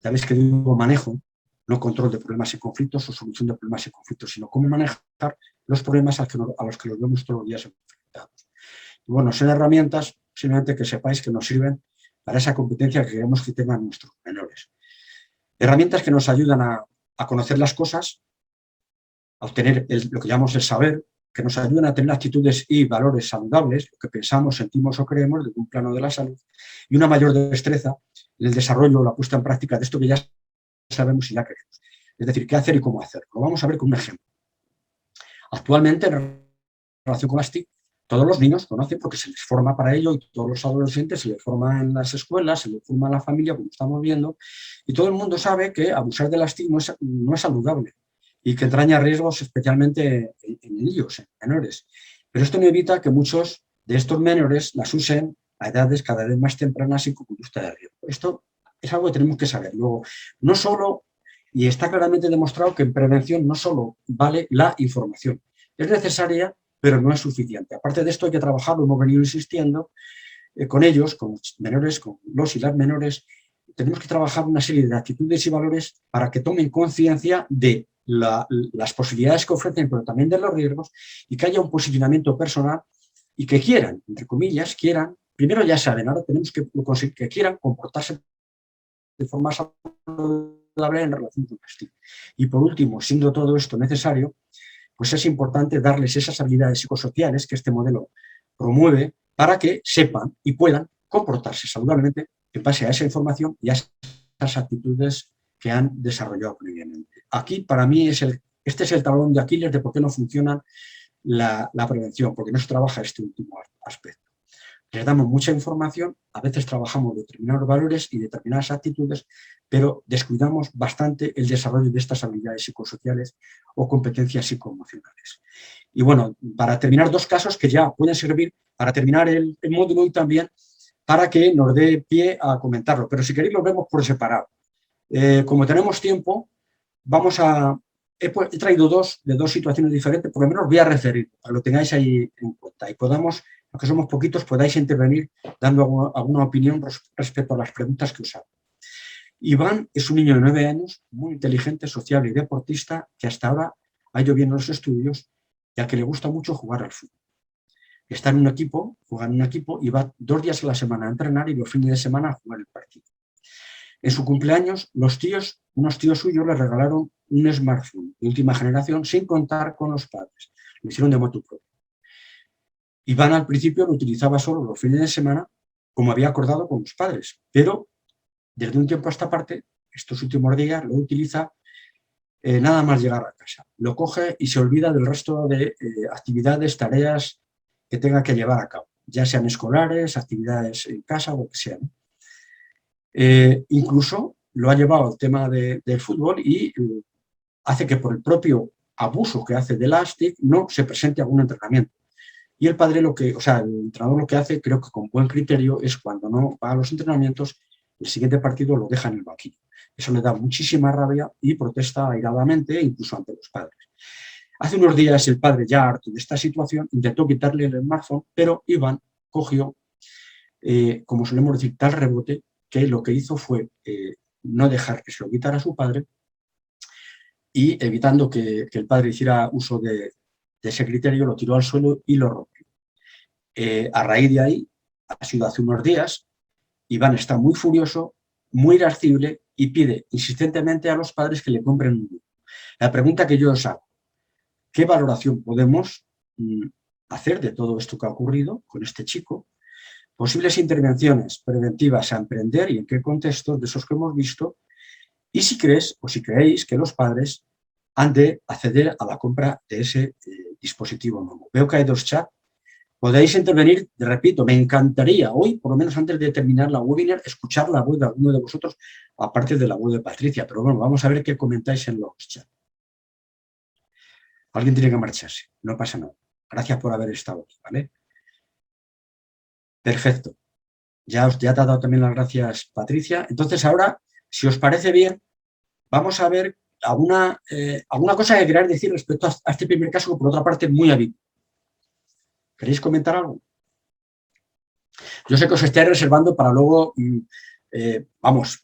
ya veis que digo manejo, no control de problemas y conflictos o solución de problemas y conflictos, sino cómo manejar los problemas a los que los vemos todos los días enfrentados. Y bueno, son herramientas simplemente que sepáis que nos sirven para esa competencia que queremos que tengan nuestros menores. Herramientas que nos ayudan a conocer las cosas, a obtener lo que llamamos el saber, que nos ayudan a tener actitudes y valores saludables, lo que pensamos, sentimos o creemos desde un plano de la salud, y una mayor destreza en el desarrollo o la puesta en práctica de esto que ya sabemos y ya queremos. Es decir, qué hacer y cómo hacer. Lo vamos a ver con un ejemplo. Actualmente, en relación con las TIC, todos los niños conocen porque se les forma para ello y todos los adolescentes se les forma en las escuelas, se les forma en la familia, como estamos viendo, y todo el mundo sabe que abusar de las TIC no es saludable y que entraña riesgos especialmente en niños, en menores. Pero esto no evita que muchos de estos menores las usen a edades cada vez más tempranas y con conducta de riesgo. Esto es algo que tenemos que saber. Luego, no solo, y está claramente demostrado que en prevención no solo vale la información, es necesaria, pero no es suficiente. Aparte de esto hay que trabajar, lo hemos venido insistiendo, con ellos, con los menores, con los y las menores, tenemos que trabajar una serie de actitudes y valores para que tomen conciencia de las posibilidades que ofrecen, pero también de los riesgos, y que haya un posicionamiento personal y que quieran, entre comillas, primero ya saben, ahora tenemos que conseguir que quieran comportarse de forma saludable en relación con el estilo. Y por último, siendo todo esto necesario, pues es importante darles esas habilidades psicosociales que este modelo promueve para que sepan y puedan comportarse saludablemente en base a esa información y a esas actitudes que han desarrollado previamente. Aquí, para mí, este es el talón de Aquiles de por qué no funciona la prevención, porque no se trabaja este último aspecto. Les damos mucha información, a veces trabajamos determinados valores y determinadas actitudes, pero descuidamos bastante el desarrollo de estas habilidades psicosociales o competencias psicoemocionales. Y bueno, para terminar, 2 casos que ya pueden servir para terminar el módulo y también para que nos dé pie a comentarlo, pero si queréis lo vemos por separado. Como tenemos tiempo, he traído 2 de 2 situaciones diferentes, por lo menos voy a referir, para que lo tengáis ahí en cuenta y podamos, aunque somos poquitos, podáis intervenir dando alguna opinión respecto a las preguntas que os hago. Iván es un niño de 9 años, muy inteligente, sociable y deportista, que hasta ahora ha ido bien en los estudios y al que le gusta mucho jugar al fútbol. Está en un equipo, juega en un equipo y va 2 días a la semana a entrenar y los fines de semana a jugar el partido. En su cumpleaños, unos tíos suyos le regalaron un smartphone de última generación sin contar con los padres. Lo hicieron de motu propio. Iván al principio lo utilizaba solo los fines de semana, como había acordado con los padres, pero desde un tiempo a esta parte, estos últimos días, lo utiliza nada más llegar a casa. Lo coge y se olvida del resto de actividades, tareas que tenga que llevar a cabo, ya sean escolares, actividades en casa o lo que sea, ¿no? Incluso lo ha llevado al tema del fútbol y hace que por el propio abuso que hace de las TIC no se presente a algún entrenamiento. Y el padre el entrenador lo que hace, creo que con buen criterio, es cuando no va a los entrenamientos, el siguiente partido lo deja en el banquillo. Eso le da muchísima rabia y protesta airadamente, incluso ante los padres. Hace unos días el padre, ya harto de esta situación, intentó quitarle el smartphone, pero Iván cogió, como solemos decir, tal rebote, que lo que hizo fue no dejar que se lo quitara a su padre y evitando que el padre hiciera uso de ese criterio, lo tiró al suelo y lo rompió. A raíz de ahí, ha sido hace unos días, Iván está muy furioso, muy irascible y pide insistentemente a los padres que le compren un libro. La pregunta que yo os hago, ¿qué valoración podemos hacer de todo esto que ha ocurrido con este chico? Posibles intervenciones preventivas a emprender y en qué contextos de esos que hemos visto, y si crees o si creéis que los padres han de acceder a la compra de ese dispositivo nuevo. Veo que hay 2 chats. Podéis intervenir, repito, me encantaría hoy, por lo menos antes de terminar la webinar, escuchar la voz de alguno de vosotros, aparte de la voz de Patricia. Pero bueno, vamos a ver qué comentáis en los chats. Alguien tiene que marcharse, no pasa nada. Gracias por haber estado aquí, ¿vale? Perfecto. Ya te ha dado también las gracias, Patricia. Entonces ahora, si os parece bien, vamos a ver alguna cosa que queráis decir respecto a este primer caso, que por otra parte es muy habitual. ¿Queréis comentar algo? Yo sé que os estáis reservando para luego,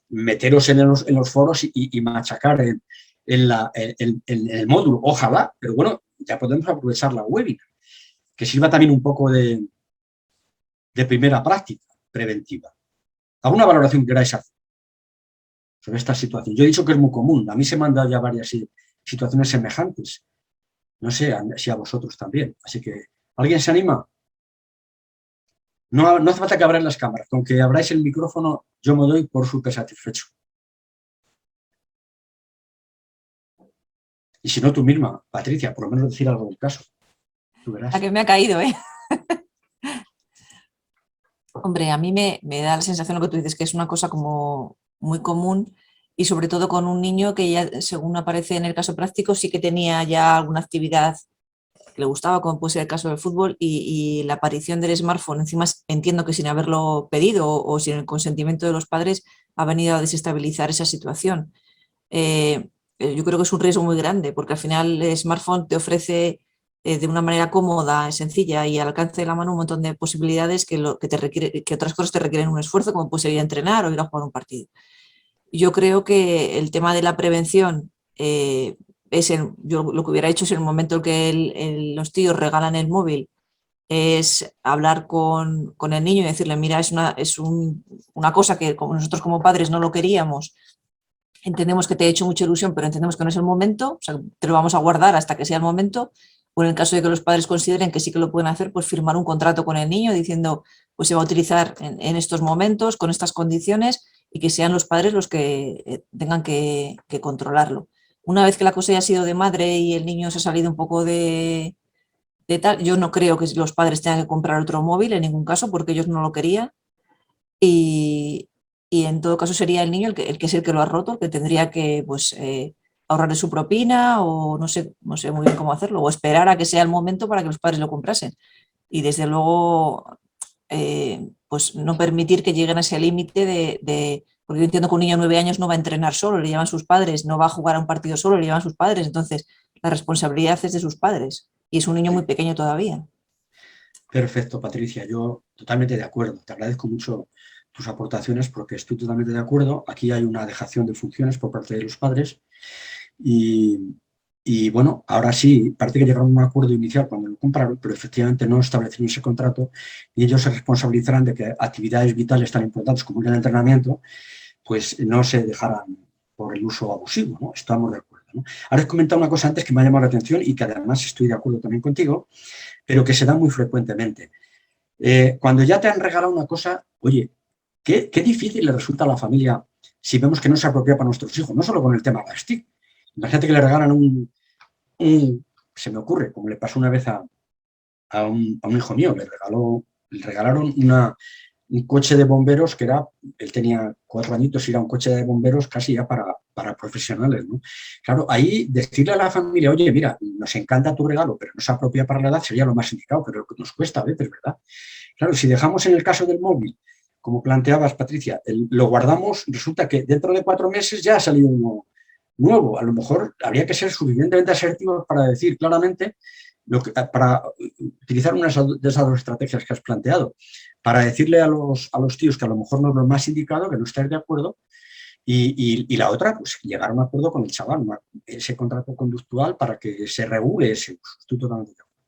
meteros en los foros y machacar en el módulo. Ojalá, pero bueno, ya podemos aprovechar la webinar, que sirva también un poco de primera práctica preventiva. ¿Alguna valoración que queráis hacer sobre esta situación? Yo he dicho que es muy común. A mí se me han dado ya varias situaciones semejantes. No sé si a vosotros también. Así que, ¿alguien se anima? No hace falta que abráis las cámaras. Con que abráis el micrófono, yo me doy por súper satisfecho. Y si no, tú misma, Patricia, por lo menos decir algo del caso. Tú verás. La que me ha caído, ¿eh? Hombre, a mí me da la sensación, lo que tú dices, que es una cosa como muy común y sobre todo con un niño que ya, según aparece en el caso práctico, sí que tenía ya alguna actividad que le gustaba, como puede ser el caso del fútbol, y la aparición del smartphone, encima entiendo que sin haberlo pedido o sin el consentimiento de los padres, ha venido a desestabilizar esa situación. Yo creo que es un riesgo muy grande porque al final el smartphone te ofrece de una manera cómoda, sencilla y al alcance de la mano un montón de posibilidades que otras cosas te requieren un esfuerzo, como puede ser ir a entrenar o ir a jugar un partido. Yo creo que el tema de la prevención yo lo que hubiera hecho es en el momento en que los tíos regalan el móvil, es hablar con el niño y decirle, mira, es una cosa que como nosotros como padres no lo queríamos, entendemos que te ha hecho mucha ilusión, pero entendemos que no es el momento, o sea, te lo vamos a guardar hasta que sea el momento, o en el caso de que los padres consideren que sí que lo pueden hacer, pues firmar un contrato con el niño diciendo, pues se va a utilizar en estos momentos, con estas condiciones, y que sean los padres los que tengan que controlarlo. Una vez que la cosa ya ha sido de madre y el niño se ha salido un poco de tal, yo no creo que los padres tengan que comprar otro móvil en ningún caso, porque ellos no lo querían, y en todo caso sería el niño el que es el que lo ha roto, el que tendría que pues, ahorrarle su propina o no sé muy bien cómo hacerlo, o esperar a que sea el momento para que los padres lo comprasen. Y desde luego, pues no permitir que lleguen a ese límite porque yo entiendo que un niño de 9 años no va a entrenar solo, le llevan sus padres, no va a jugar a un partido solo, le llevan sus padres, entonces la responsabilidad es de sus padres y es un niño muy pequeño todavía. Perfecto, Patricia, yo totalmente de acuerdo. Te agradezco mucho tus aportaciones porque estoy totalmente de acuerdo. Aquí hay una dejación de funciones por parte de los padres y bueno, ahora sí, parece que llegaron a un acuerdo inicial cuando lo compraron, pero efectivamente no establecieron ese contrato y ellos se responsabilizarán de que actividades vitales tan importantes como el entrenamiento, pues no se dejaran por el uso abusivo, ¿no? Estamos de acuerdo, ¿no? Ahora he comentado una cosa antes que me ha llamado la atención y que además estoy de acuerdo también contigo, pero que se da muy frecuentemente. Cuando ya te han regalado una cosa, oye, qué difícil le resulta a la familia si vemos que no se apropia para nuestros hijos, no solo con el tema de las TIC. Imagínate que le regalan se me ocurre, como le pasó una vez a un hijo mío, le regalaron un coche de bomberos que él tenía 4 añitos y era un coche de bomberos casi ya para profesionales, ¿no? Claro, ahí decirle a la familia, oye, mira, nos encanta tu regalo, pero no se apropia para la edad, sería lo más indicado, pero lo que nos cuesta a veces, ¿verdad? Claro, si dejamos en el caso del móvil, como planteabas, Patricia, lo guardamos, resulta que dentro de 4 meses ya ha salido uno nuevo. A lo mejor habría que ser suficientemente asertivos para decir claramente, para utilizar una de esas 2 estrategias que has planteado, para decirle a los tíos que a lo mejor no es lo más indicado, que no estáis de acuerdo, y la otra, pues llegar a un acuerdo con el chaval, ese contrato conductual para que se regule ese uso. Estoy totalmente de acuerdo.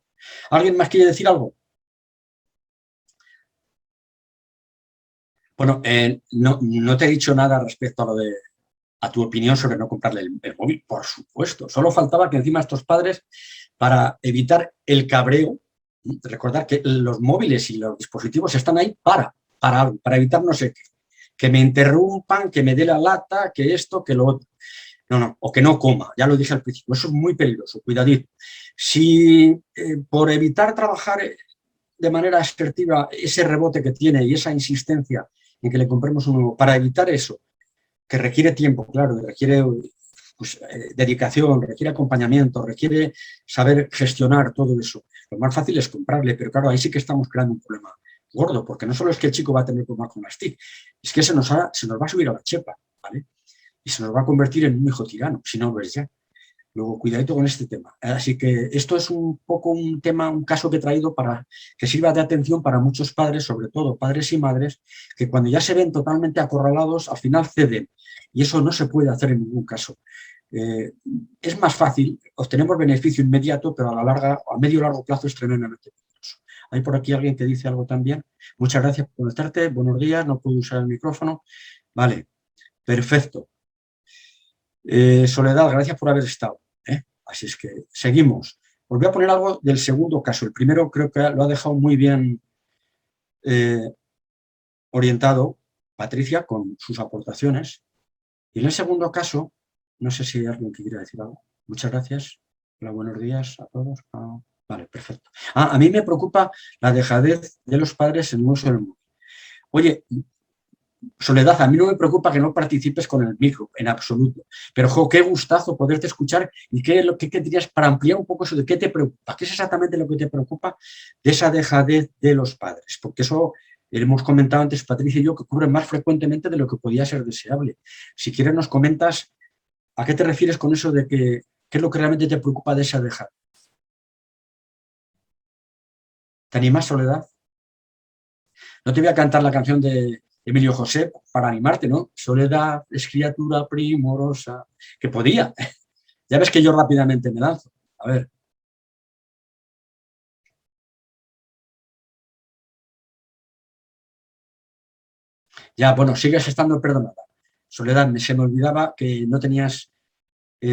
¿Alguien más quiere decir algo? Bueno, no te he dicho nada respecto a tu opinión sobre no comprarle el móvil, por supuesto. Solo faltaba que encima estos padres, para evitar el cabreo, recordar que los móviles y los dispositivos están ahí para algo, para evitar no sé qué, que me interrumpan, que me dé la lata, que esto, que lo otro. No, o que no coma, ya lo dije al principio, eso es muy peligroso, cuidadito. Si por evitar trabajar de manera asertiva ese rebote que tiene y esa insistencia en que le compremos un nuevo, para evitar eso, que requiere tiempo, claro, requiere pues, dedicación, requiere acompañamiento, requiere saber gestionar todo eso. Lo más fácil es comprarle, pero claro, ahí sí que estamos creando un problema gordo, porque no solo es que el chico va a tener problemas con las TIC, es que se nos va a subir a la chepa, ¿vale? Y se nos va a convertir en un hijo tirano, si no lo es ya. Luego, cuidadito con este tema. Así que esto es un poco un tema, un caso que he traído para que sirva de atención para muchos padres, sobre todo padres y madres, que cuando ya se ven totalmente acorralados, al final ceden. Y eso no se puede hacer en ningún caso. Es más fácil, obtenemos beneficio inmediato, pero a la larga, a medio y largo plazo es tremendamente peligroso. ¿Hay por aquí alguien que dice algo también? Muchas gracias por conectarte. Buenos días, no puedo usar el micrófono. Vale, perfecto. Soledad, gracias por haber estado. Así es que seguimos. Os voy a poner algo del segundo caso. El primero creo que lo ha dejado muy bien orientado Patricia con sus aportaciones. Y en el segundo caso, no sé si hay alguien que quiera decir algo. Muchas gracias. Hola, buenos días a todos. Vale, perfecto. A mí me preocupa la dejadez de los padres en el uso del móvil. Oye, Soledad, a mí no me preocupa que no participes con el micro, en absoluto. Pero, jo, qué gustazo poderte escuchar y qué dirías para ampliar un poco eso de qué te preocupa, qué es exactamente lo que te preocupa de esa dejadez de los padres. Porque eso, hemos comentado antes, Patricia y yo, que ocurre más frecuentemente de lo que podía ser deseable. Si quieres nos comentas a qué te refieres con eso de qué es lo que realmente te preocupa de esa dejadez. ¿Te animas, Soledad? No te voy a cantar la canción de Emilio José para animarte, ¿no? Soledad es criatura primorosa, que podía. Ya ves que yo rápidamente me lanzo. A ver. Ya, bueno, sigues estando perdonada. Soledad, se me olvidaba que no tenías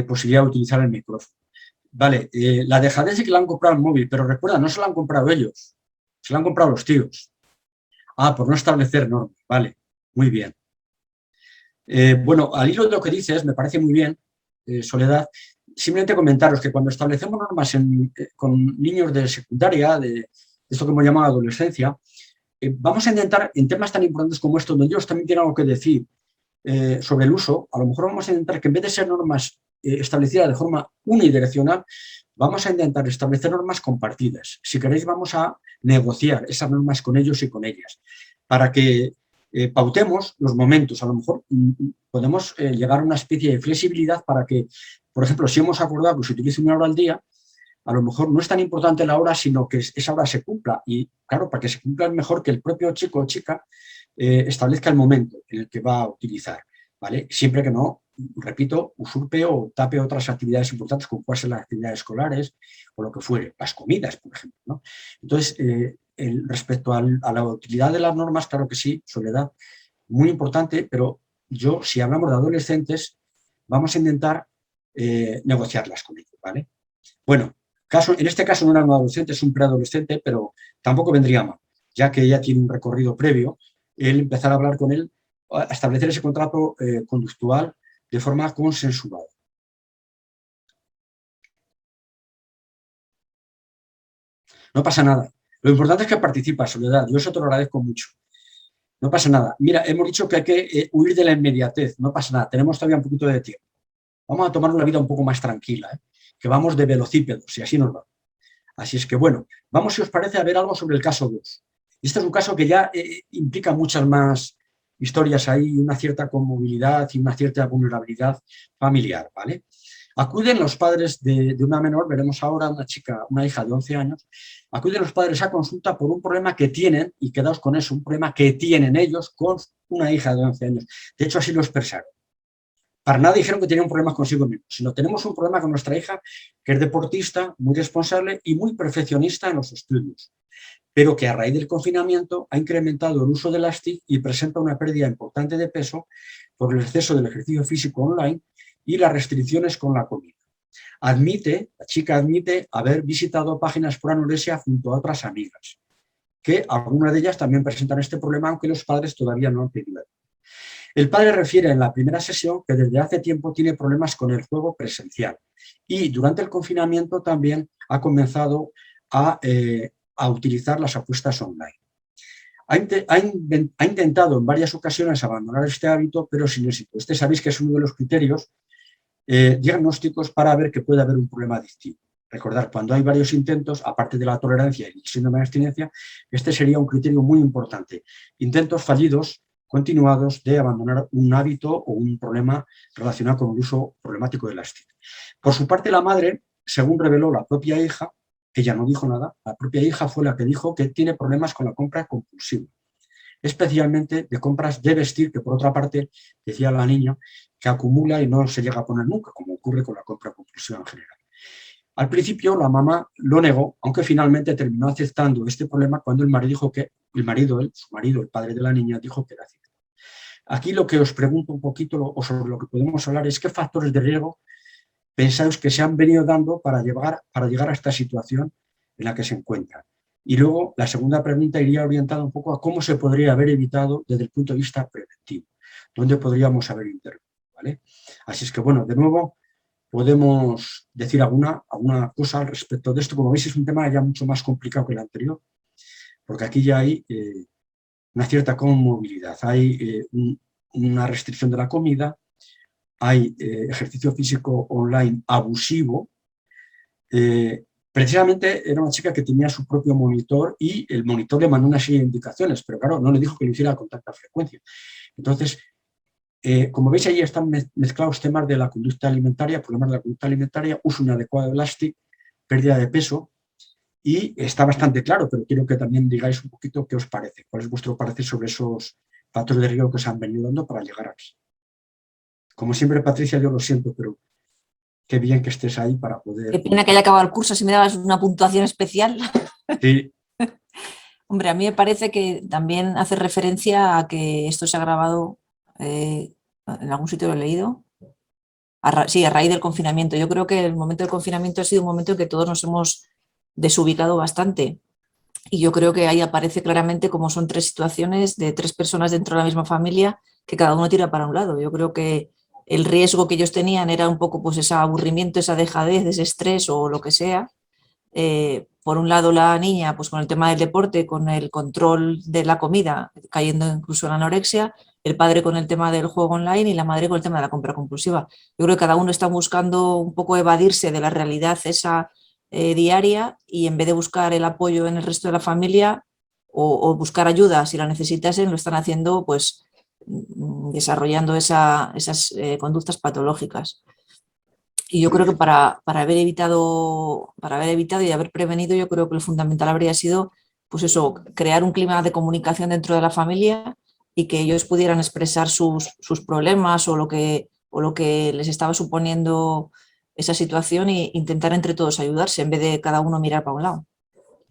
posibilidad de utilizar el micrófono. Vale, la dejadez es que le han comprado el móvil, pero recuerda, no se lo han comprado ellos, se lo han comprado los tíos. Por no establecer normas, vale, muy bien. Bueno, al hilo de lo que dices, me parece muy bien, Soledad, simplemente comentaros que cuando establecemos normas con niños de secundaria, de esto que hemos llamado adolescencia, vamos a intentar, en temas tan importantes como estos, donde ellos también tienen algo que decir sobre el uso, a lo mejor vamos a intentar que en vez de ser normas establecidas de forma unidireccional, vamos a intentar establecer normas compartidas. Si queréis, vamos a negociar esas normas con ellos y con ellas, para que pautemos los momentos. A lo mejor podemos llegar a una especie de flexibilidad para que, por ejemplo, si hemos acordado que se utilice 1 hora al día, a lo mejor no es tan importante la hora, sino que esa hora se cumpla. Y claro, para que se cumpla es mejor que el propio chico o chica establezca el momento en el que va a utilizar, ¿vale? Siempre que no, repito, usurpe o tape otras actividades importantes, como pueden ser las actividades escolares o lo que fuere, las comidas, por ejemplo, ¿no? Entonces, respecto a la utilidad de las normas, claro que sí, Soledad, muy importante, pero si hablamos de adolescentes, vamos a intentar negociarlas con ellos, ¿vale? Bueno, en este caso no era un adolescente, es un preadolescente, pero tampoco vendría mal, ya que ella tiene un recorrido previo, el empezar a hablar con él, a establecer ese contrato conductual de forma consensuada. No pasa nada. Lo importante es que participas, Soledad. Yo eso te lo agradezco mucho. No pasa nada. Mira, hemos dicho que hay que huir de la inmediatez. No pasa nada. Tenemos todavía un poquito de tiempo. Vamos a tomar una vida un poco más tranquila, que vamos de velocípedos y así nos va. Así es que, bueno, vamos, si os parece, a ver algo sobre el caso 2. Este es un caso que ya implica muchas más historias ahí, una cierta conmovilidad y una cierta vulnerabilidad familiar, ¿vale? Acuden los padres de una menor, veremos ahora una hija de 11 años, acuden los padres a consulta por un problema que tienen, y quedaos con eso, un problema que tienen ellos con una hija de 11 años. De hecho, así lo expresaron. Para nada dijeron que tenían problemas consigo mismos, sino tenemos un problema con nuestra hija, que es deportista, muy responsable y muy perfeccionista en los estudios, pero que a raíz del confinamiento ha incrementado el uso de las TIC y presenta una pérdida importante de peso por el exceso del ejercicio físico online y las restricciones con la comida. La chica admite haber visitado páginas por anorexia junto a otras amigas, que algunas de ellas también presentan este problema, aunque los padres todavía no han pedido. El padre refiere en la primera sesión que desde hace tiempo tiene problemas con el juego presencial y durante el confinamiento también ha comenzado a utilizar las apuestas online. Ha intentado en varias ocasiones abandonar este hábito, pero sin éxito. Este sabéis que es uno de los criterios diagnósticos para ver que puede haber un problema adictivo. Recordar, cuando hay varios intentos, aparte de la tolerancia y el síndrome de abstinencia, este sería un criterio muy importante. Intentos fallidos, continuados, de abandonar un hábito o un problema relacionado con el uso problemático del lácteo. Por su parte, la madre, según reveló la propia hija, ella no dijo nada, la propia hija fue la que dijo que tiene problemas con la compra compulsiva, especialmente de compras de vestir, que por otra parte, decía la niña, que acumula y no se llega a poner nunca, como ocurre con la compra compulsiva en general. Al principio la mamá lo negó, aunque finalmente terminó aceptando este problema cuando el marido dijo que, su marido, el padre de la niña, dijo que era cierto. Aquí lo que os pregunto un poquito, o sobre lo que podemos hablar, es qué factores de riesgo pensáis que se han venido dando para llegar a esta situación en la que se encuentra. Y luego la segunda pregunta iría orientada un poco a cómo se podría haber evitado desde el punto de vista preventivo, dónde podríamos haber intervenido, ¿vale? Así es que, bueno, de nuevo, podemos decir alguna cosa al respecto de esto. Como veis, es un tema ya mucho más complicado que el anterior, porque aquí ya hay una cierta conmovilidad, hay una restricción de la comida, hay ejercicio físico online abusivo. Precisamente era una chica que tenía su propio monitor y el monitor le mandó una serie de indicaciones, pero claro, no le dijo que lo hiciera con tanta frecuencia. Entonces, como veis, ahí están mezclados temas de la conducta alimentaria, problemas de la conducta alimentaria, uso inadecuado de lácteo, pérdida de peso, y está bastante claro, pero quiero que también digáis un poquito qué os parece, cuál es vuestro parecer sobre esos factores de riesgo que se han venido dando para llegar aquí. Como siempre, Patricia, yo lo siento, pero qué bien que estés ahí para poder... Qué pena que haya acabado el curso, si me dabas una puntuación especial. Sí. Hombre, a mí me parece que también hace referencia a que esto se ha grabado, en algún sitio lo he leído, sí, a raíz del confinamiento. Yo creo que el momento del confinamiento ha sido un momento en que todos nos hemos desubicado bastante. Y yo creo que ahí aparece claramente cómo son tres situaciones de tres personas dentro de la misma familia que cada uno tira para un lado. Yo creo que el riesgo que ellos tenían era un poco pues ese aburrimiento, esa dejadez, ese estrés o lo que sea. Por un lado la niña pues con el tema del deporte, con el control de la comida, cayendo incluso en la anorexia, el padre con el tema del juego online y la madre con el tema de la compra compulsiva. Yo creo que cada uno está buscando un poco evadirse de la realidad esa diaria y en vez de buscar el apoyo en el resto de la familia o buscar ayuda si la necesitasen, lo están haciendo pues desarrollando esas conductas patológicas. Y yo creo que para haber evitado y haber prevenido, yo creo que lo fundamental habría sido, pues eso, crear un clima de comunicación dentro de la familia y que ellos pudieran expresar sus problemas o lo que les estaba suponiendo esa situación e intentar entre todos ayudarse en vez de cada uno mirar para un lado.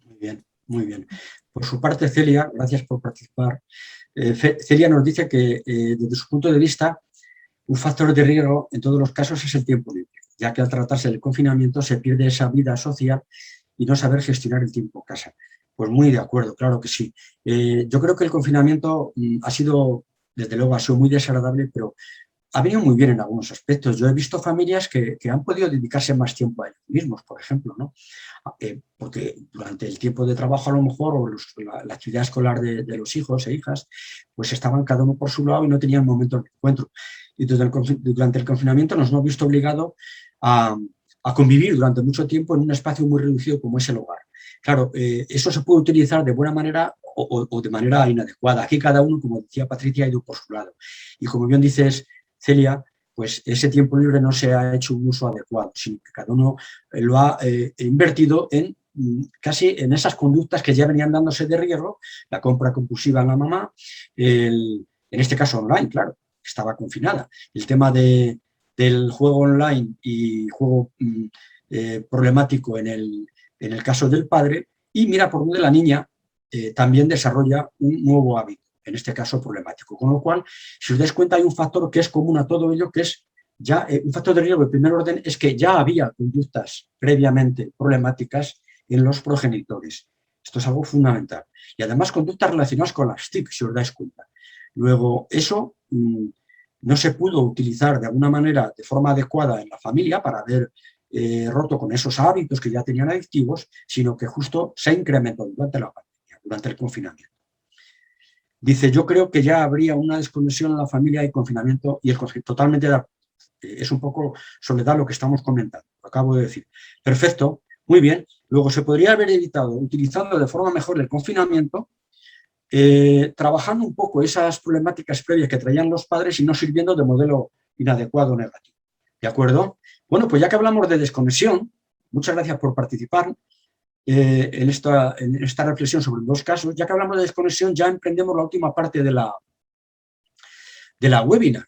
Muy bien, muy bien. Por su parte, Celia, gracias por participar. Celia nos dice que desde su punto de vista, un factor de riesgo en todos los casos es el tiempo libre, ya que al tratarse del confinamiento se pierde esa vida social y no saber gestionar el tiempo en casa. Pues muy de acuerdo, claro que sí. Yo creo que el confinamiento ha sido, desde luego, ha sido muy desagradable, pero ha venido muy bien en algunos aspectos. Yo he visto familias que han podido dedicarse más tiempo a ellos mismos, por ejemplo, ¿no? Porque durante el tiempo de trabajo a lo mejor, o la actividad escolar de los hijos e hijas, pues estaban cada uno por su lado y no tenían momento de encuentro. Y durante el confinamiento nos hemos visto obligados a convivir durante mucho tiempo en un espacio muy reducido como es el hogar. Claro, eso se puede utilizar de buena manera o de manera inadecuada. Aquí cada uno, como decía Patricia, ha ido por su lado. Y como bien dices, Celia, pues ese tiempo libre no se ha hecho un uso adecuado, sino que cada uno lo ha invertido en casi en esas conductas que ya venían dándose de riesgo, la compra compulsiva en la mamá, en este caso online, claro, estaba confinada. El tema del juego online y juego problemático en el caso del padre, y mira por dónde la niña también desarrolla un nuevo hábito, en este caso problemático. Con lo cual, si os dais cuenta, hay un factor que es común a todo ello, que es ya un factor de riesgo de primer orden, es que ya había conductas previamente problemáticas en los progenitores. Esto es algo fundamental. Y además conductas relacionadas con las TIC, si os dais cuenta. Luego, eso no se pudo utilizar de alguna manera de forma adecuada en la familia para haber roto con esos hábitos que ya tenían adictivos, sino que justo se incrementó durante la pandemia, durante el confinamiento. Dice, yo creo que ya habría una desconexión en la familia y confinamiento, y es totalmente de acuerdo. Es un poco, Soledad, lo que estamos comentando, lo acabo de decir. Perfecto, muy bien. Luego se podría haber evitado, utilizando de forma mejor el confinamiento, trabajando un poco esas problemáticas previas que traían los padres y no sirviendo de modelo inadecuado o negativo. ¿De acuerdo? Bueno, pues ya que hablamos de desconexión, muchas gracias por participar en esta reflexión sobre dos casos. Ya que hablamos de desconexión, ya emprendemos la última parte de la webinar.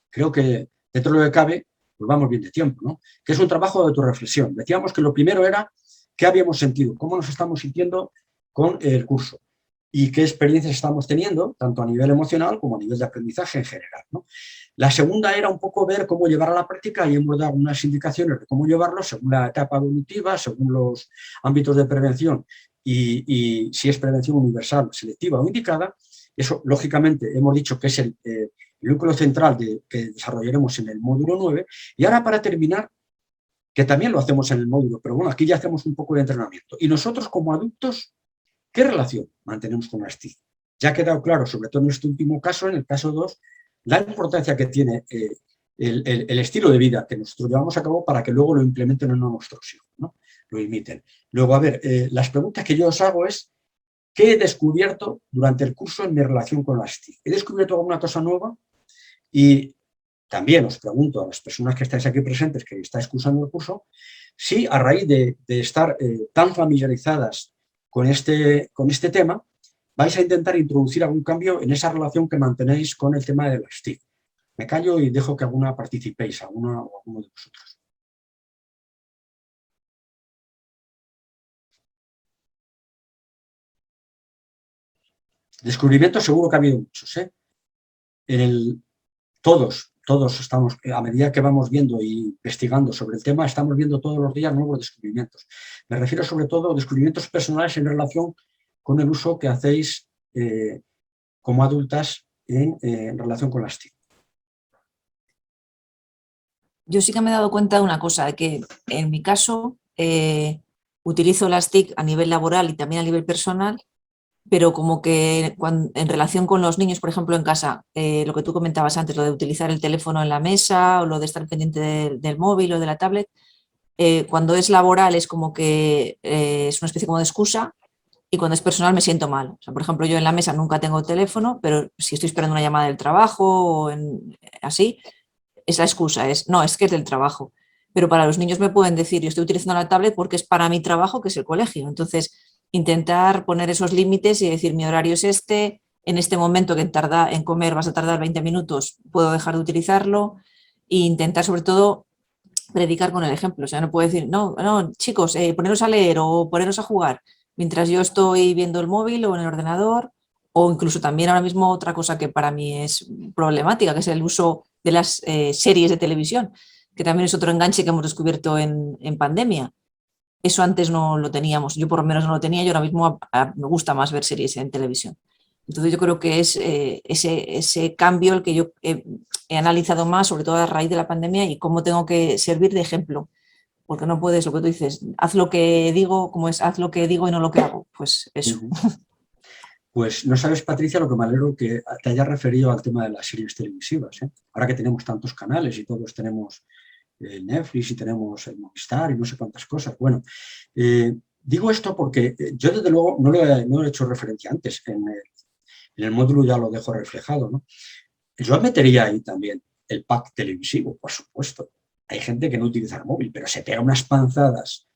Creo que dentro de lo que cabe, pues vamos bien de tiempo, ¿no? Que es un trabajo de autorreflexión. Decíamos que lo primero era qué habíamos sentido, cómo nos estamos sintiendo con el curso y qué experiencias estamos teniendo, tanto a nivel emocional como a nivel de aprendizaje en general, ¿no? La segunda era un poco ver cómo llevar a la práctica y hemos dado unas indicaciones de cómo llevarlo según la etapa evolutiva, según los ámbitos de prevención y si es prevención universal, selectiva o indicada. Eso, lógicamente, hemos dicho que es el núcleo central que desarrollaremos en el módulo 9. Y ahora, para terminar, que también lo hacemos en el módulo, pero bueno, aquí ya hacemos un poco de entrenamiento. Y nosotros, como adultos, ¿qué relación mantenemos con la STIC? Ya ha quedado claro, sobre todo en este último caso, en el caso 2, la importancia que tiene el estilo de vida que nosotros llevamos a cabo para que luego lo implementen en nuestros hijos, ¿no? Lo imiten. Luego, a ver, las preguntas que yo os hago es, ¿qué he descubierto durante el curso en mi relación con la STIC? ¿He descubierto alguna cosa nueva? Y también os pregunto a las personas que estáis aquí presentes, que estáis cursando el curso, si a raíz de estar tan familiarizadas con este tema, vais a intentar introducir algún cambio en esa relación que mantenéis con el tema de la STIC. Me callo y dejo que alguna participéis, alguna o alguno de vosotros. Descubrimientos seguro que ha habido muchos, ¿eh? Todos estamos, a medida que vamos viendo e investigando sobre el tema, estamos viendo todos los días nuevos descubrimientos. Me refiero sobre todo a descubrimientos personales en relación con el uso que hacéis como adultas en relación con las TIC. Yo sí que me he dado cuenta de una cosa, de que en mi caso utilizo las TIC a nivel laboral y también a nivel personal, pero como que en relación con los niños, por ejemplo, en casa, lo que tú comentabas antes, lo de utilizar el teléfono en la mesa o lo de estar pendiente del móvil o de la tablet, cuando es laboral es como que es una especie como de excusa, y cuando es personal me siento mal. O sea, por ejemplo, yo en la mesa nunca tengo teléfono, pero si estoy esperando una llamada del trabajo o así, es la excusa, no, es que es del trabajo. Pero para los niños me pueden decir, yo estoy utilizando la tablet porque es para mi trabajo, que es el colegio. Entonces, intentar poner esos límites y decir, mi horario es en este momento que en comer vas a tardar 20 minutos, puedo dejar de utilizarlo, e intentar sobre todo predicar con el ejemplo. O sea, no puedo decir, no, chicos, poneros a leer o poneros a jugar mientras yo estoy viendo el móvil o en el ordenador, o incluso también ahora mismo otra cosa que para mí es problemática, que es el uso de las series de televisión, que también es otro enganche que hemos descubierto en pandemia. Eso antes no lo teníamos, yo por lo menos no lo tenía, y ahora mismo me gusta más ver series en televisión. Entonces yo creo que es ese cambio el que yo he analizado más, sobre todo a raíz de la pandemia, y cómo tengo que servir de ejemplo, porque no puedes, lo que tú dices, haz lo que digo, como es, haz lo que digo y no lo que hago, pues eso. Pues no sabes, Patricia, lo que me alegro que te hayas referido al tema de las series televisivas, ¿eh? Ahora que tenemos tantos canales y todos tenemos Netflix y tenemos el Movistar y no sé cuántas cosas. Bueno, digo esto porque yo desde luego no he hecho referencia antes, en el módulo ya lo dejo reflejado, ¿no? Yo metería ahí también el pack televisivo, por supuesto. Hay gente que no utiliza el móvil, pero se pega unas panzadas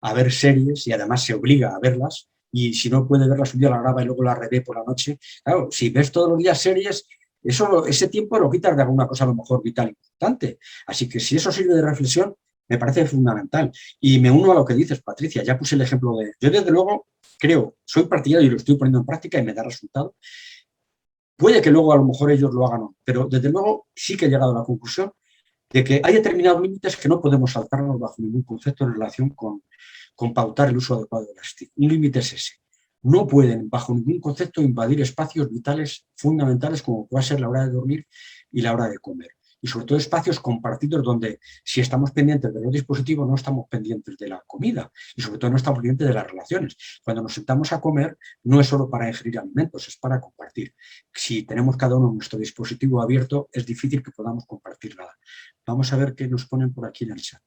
a ver series y además se obliga a verlas, y si no puede verlas un día la graba y luego la revé por la noche. Claro, si ves todos los días series, ese tiempo lo quitas de alguna cosa a lo mejor vital e importante. Así que si eso sirve de reflexión, me parece fundamental. Y me uno a lo que dices, Patricia, ya puse el ejemplo de... Yo desde luego creo, soy partidario y lo estoy poniendo en práctica y me da resultado. Puede que luego a lo mejor ellos lo hagan, pero desde luego sí que he llegado a la conclusión de que hay determinados límites que no podemos saltarnos bajo ningún concepto en relación con pautar el uso adecuado de las TIC. Un límite es ese. no pueden, bajo ningún concepto, invadir espacios vitales fundamentales como puede ser la hora de dormir y la hora de comer. Y sobre todo espacios compartidos donde si estamos pendientes de los dispositivos no estamos pendientes de la comida y sobre todo no estamos pendientes de las relaciones. Cuando nos sentamos a comer no es solo para ingerir alimentos, es para compartir. Si tenemos cada uno nuestro dispositivo abierto es difícil que podamos compartir nada. Vamos a ver qué nos ponen por aquí en el chat.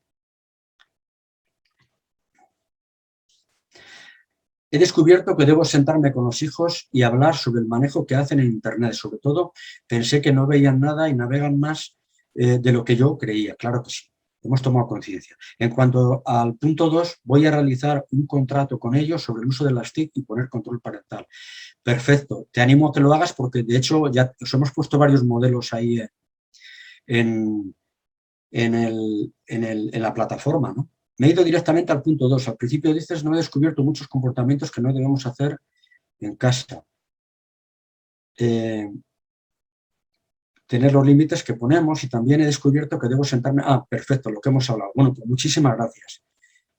He descubierto que debo sentarme con los hijos y hablar sobre el manejo que hacen en Internet. Sobre todo, pensé que no veían nada y navegan más de lo que yo creía. Claro que sí, hemos tomado conciencia. En cuanto al punto 2, voy a realizar un contrato con ellos sobre el uso de las TIC y poner control parental. Perfecto, te animo a que lo hagas porque de hecho ya os hemos puesto varios modelos ahí en la plataforma, ¿no? Me he ido directamente al punto 2. Al principio dices, no he descubierto muchos comportamientos que no debemos hacer en casa. Tener los límites que ponemos y también he descubierto que debo sentarme... Ah, perfecto, lo que hemos hablado. Bueno, pues muchísimas gracias.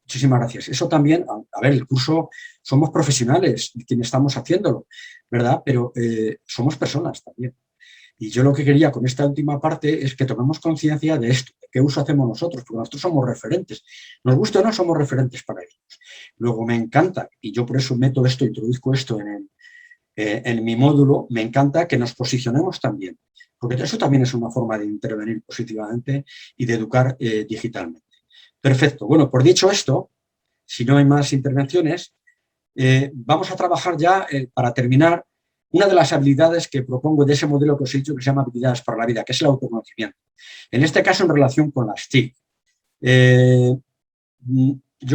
Muchísimas gracias. Eso también, a ver, el curso, somos profesionales quienes estamos haciéndolo, ¿verdad? Pero somos personas también. Y yo lo que quería con esta última parte es que tomemos conciencia de esto, de qué uso hacemos nosotros, porque nosotros somos referentes. Nos gusta o no, somos referentes para ellos. Luego me encanta, y yo por eso meto esto, introduzco esto en mi módulo, me encanta que nos posicionemos también, porque eso también es una forma de intervenir positivamente y de educar digitalmente. Perfecto. Bueno, por dicho esto, si no hay más intervenciones, vamos a trabajar ya para terminar una de las habilidades que propongo de ese modelo que os he dicho que se llama habilidades para la vida, que es el autoconocimiento. En este caso, en relación con las TIC. Yo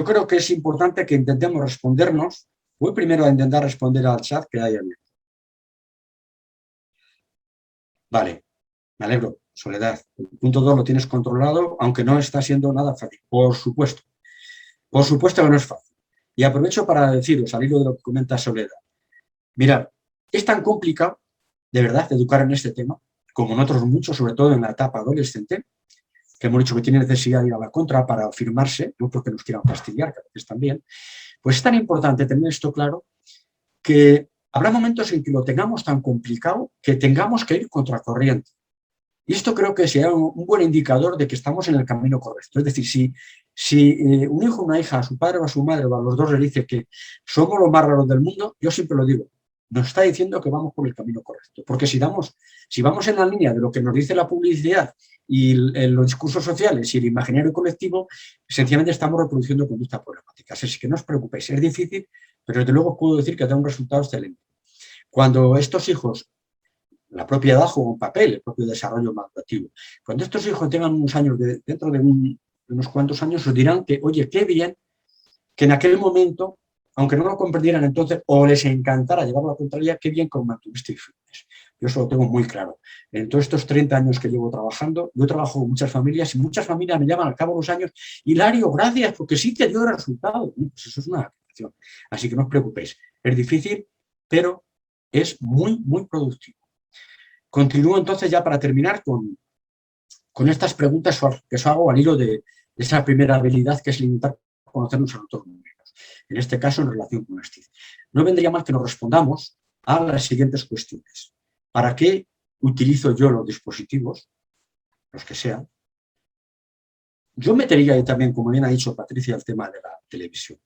creo que es importante que intentemos respondernos. Voy primero a intentar responder al chat que hay abierto. Vale, me alegro, Soledad. El punto 2 lo tienes controlado, aunque no está siendo nada fácil. Por supuesto que no es fácil. Y aprovecho para deciros, al hilo de lo que comenta Soledad. Mirad, es tan complicado, de verdad, educar en este tema, como en otros muchos, sobre todo en la etapa adolescente, que hemos dicho que tiene necesidad de ir a la contra para afirmarse, no porque nos quieran fastidiar, que a veces también, pues es tan importante tener esto claro que habrá momentos en que lo tengamos tan complicado que tengamos que ir contracorriente. Y esto creo que sea un buen indicador de que estamos en el camino correcto. Es decir, si un hijo o una hija, a su padre o a su madre o a los dos le dice que somos los más raros del mundo, yo siempre lo digo, nos está diciendo que vamos por el camino correcto. Porque si vamos en la línea de lo que nos dice la publicidad y los discursos sociales y el imaginario colectivo, sencillamente estamos reproduciendo conductas problemáticas. Así que no os preocupéis, es difícil, pero desde luego puedo decir que da un resultado excelente. Cuando estos hijos, la propia edad juega un papel, el propio desarrollo madurativo, cuando estos hijos tengan unos años, dentro de unos cuantos años, os dirán que, oye, qué bien que en aquel momento, aunque no lo comprendieran entonces, o les encantara llevar la contraria, qué bien que mantuvisteis firmes. Yo eso lo tengo muy claro. En todos estos 30 años que llevo trabajando, yo trabajo con muchas familias y muchas familias me llaman al cabo de los años, Hilario, gracias, porque sí te dio el resultado. Pues eso es una acción. Así que no os preocupéis. Es difícil, pero es muy, muy productivo. Continúo entonces ya para terminar con estas preguntas que os hago al hilo de esa primera habilidad que es limitar conocernos a nosotros mismos. En este caso, en relación con las TIC. No vendría mal que nos respondamos a las siguientes cuestiones. ¿Para qué utilizo yo los dispositivos, los que sean? Yo metería ahí también, como bien ha dicho Patricia, el tema de la televisión.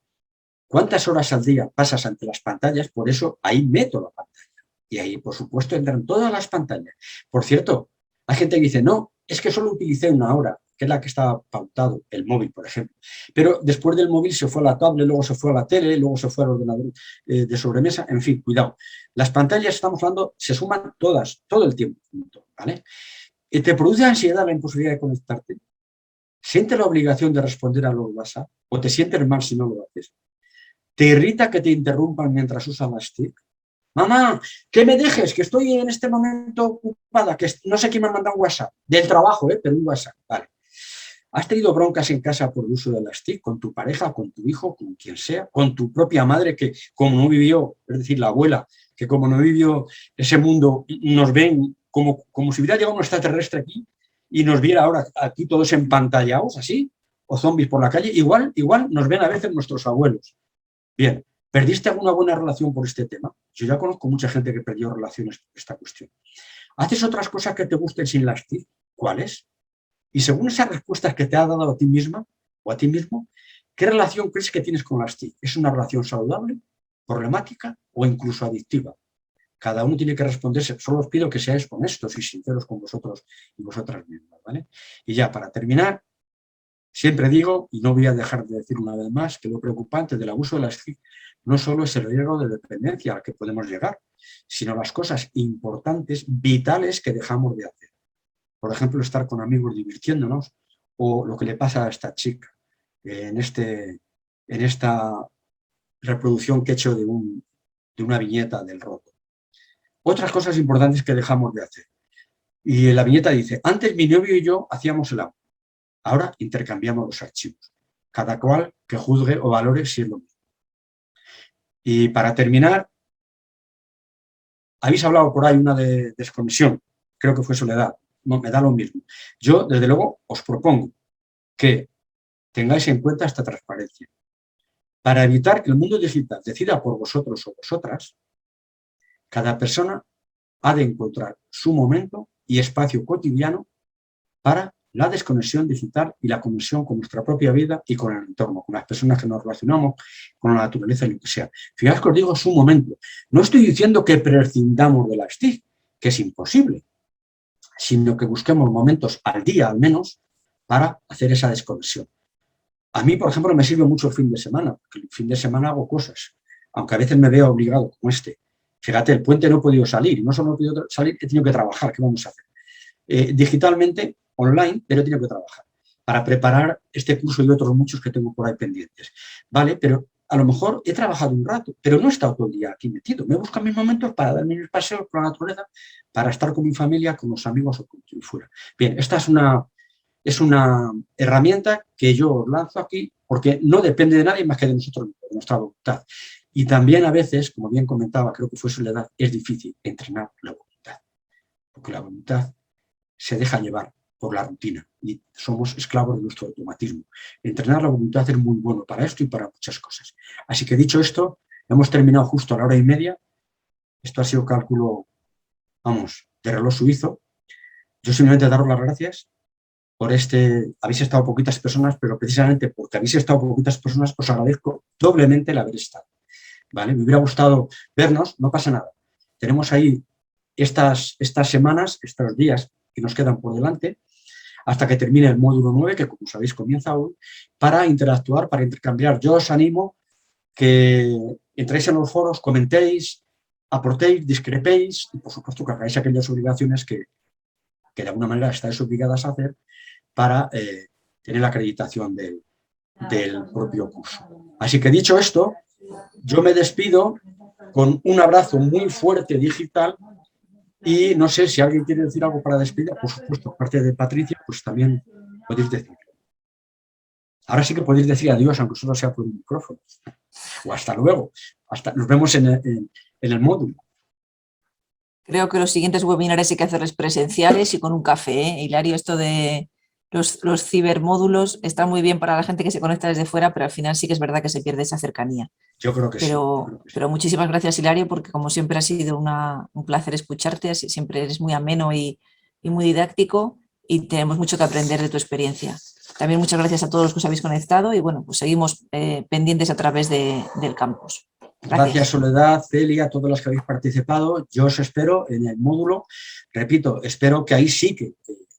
¿Cuántas horas al día pasas ante las pantallas? Por eso ahí meto la pantalla. Y ahí, por supuesto, entran todas las pantallas. Por cierto, hay gente que dice, no, es que solo utilicé una hora, que es la que estaba pautado, el móvil, por ejemplo. Pero después del móvil se fue a la tablet, luego se fue a la tele, luego se fue al ordenador de sobremesa, en fin, cuidado. Las pantallas, estamos hablando, se suman todas, todo el tiempo, ¿vale? ¿Y te produce ansiedad la imposibilidad de conectarte? ¿Sientes la obligación de responder a los WhatsApp? ¿O te sientes mal si no lo haces? ¿Te irrita que te interrumpan mientras usas las TIC? Mamá, que me dejes, que estoy en este momento ocupada, que no sé quién me ha mandado un WhatsApp, del trabajo, pero un WhatsApp, vale. ¿Has tenido broncas en casa por el uso de las TIC con tu pareja, con tu hijo, con quien sea, con tu propia madre que como no vivió, es decir, la abuela, que como no vivió ese mundo, nos ven como si hubiera llegado un extraterrestre aquí y nos viera ahora aquí todos empantallados así, o zombies por la calle, igual nos ven a veces nuestros abuelos. Bien, ¿Perdiste alguna buena relación por este tema? Yo ya conozco mucha gente que perdió relaciones por esta cuestión. ¿Haces otras cosas que te gusten sin las TIC? ¿Cuáles? Y según esas respuestas que te ha dado a ti misma o a ti mismo, ¿qué relación crees que tienes con las TIC? ¿Es una relación saludable, problemática o incluso adictiva? Cada uno tiene que responderse. Solo os pido que seáis honestos y sinceros con vosotros y vosotras mismas, ¿vale? Y ya, para terminar, siempre digo, y no voy a dejar de decir una vez más, que lo preocupante del abuso de las TIC no solo es el riesgo de dependencia al que podemos llegar, sino las cosas importantes, vitales que dejamos de hacer. Por ejemplo, estar con amigos divirtiéndonos, o lo que le pasa a esta chica en esta reproducción que he hecho de una viñeta del roto. Otras cosas importantes que dejamos de hacer. Y la viñeta dice, antes mi novio y yo hacíamos el amor, ahora intercambiamos los archivos. Cada cual que juzgue o valore si es lo mismo. Y para terminar, habéis hablado por ahí una de desconexión, creo que fue Soledad, no, me da lo mismo. Yo, desde luego, os propongo que tengáis en cuenta esta transparencia. Para evitar que el mundo digital decida por vosotros o vosotras, cada persona ha de encontrar su momento y espacio cotidiano para la desconexión digital y la conexión con nuestra propia vida y con el entorno, con las personas que nos relacionamos, con la naturaleza y lo que sea. Fijaos que os digo su momento. No estoy diciendo que prescindamos de las TIC, que es imposible, sino que busquemos momentos al día, al menos, para hacer esa desconexión. A mí, por ejemplo, me sirve mucho el fin de semana, porque el fin de semana hago cosas, aunque a veces me veo obligado, como este. Fíjate, el puente no he podido salir, y no solo he podido salir, he tenido que trabajar, ¿qué vamos a hacer? Digitalmente, online, pero he tenido que trabajar para preparar este curso y otros muchos que tengo por ahí pendientes. Vale, pero a lo mejor he trabajado un rato, pero no he estado todo el día aquí metido. Me busco mis momentos para darme mis paseos por la naturaleza, para estar con mi familia, con los amigos o con quien fuera. Bien, esta es una herramienta que yo os lanzo aquí porque no depende de nadie más que de nosotros, de nuestra voluntad. Y también a veces, como bien comentaba, creo que fue Soledad, es difícil entrenar la voluntad, porque la voluntad se deja llevar por la rutina y somos esclavos de nuestro automatismo. Entrenar la voluntad es muy bueno para esto y para muchas cosas. Así que dicho esto, hemos terminado justo a la 1:30. Esto ha sido cálculo, vamos, de reloj suizo. Yo simplemente daros las gracias por habéis estado poquitas personas, pero precisamente porque habéis estado poquitas personas os agradezco doblemente el haber estado. ¿Vale? Me hubiera gustado vernos, no pasa nada. Tenemos ahí estas semanas, estos días que nos quedan por delante, hasta que termine el módulo 9, que como sabéis comienza hoy, para interactuar, para intercambiar. Yo os animo que entréis en los foros, comentéis, aportéis, discrepéis y por supuesto que hagáis aquellas obligaciones que de alguna manera estáis obligadas a hacer para tener la acreditación del propio curso. Así que dicho esto, yo me despido con un abrazo muy fuerte digital y no sé si alguien quiere decir algo para despedir, por supuesto, aparte de Patricia, pues también podéis decirlo. Ahora sí que podéis decir adiós, aunque solo sea por un micrófono. O hasta luego. Nos vemos en el módulo. Creo que los siguientes webinares hay que hacerles presenciales y con un café, ¿eh? Hilario, esto de los cibermódulos está muy bien para la gente que se conecta desde fuera, pero al final sí que es verdad que se pierde esa cercanía. Yo creo que sí. Pero muchísimas gracias, Hilario, porque como siempre ha sido un placer escucharte, siempre eres muy ameno y muy didáctico y tenemos mucho que aprender de tu experiencia. También muchas gracias a todos los que os habéis conectado y bueno, pues seguimos pendientes a través del campus. Gracias, Soledad, Celia, a todos los que habéis participado. Yo os espero en el módulo. Repito, espero que ahí sí que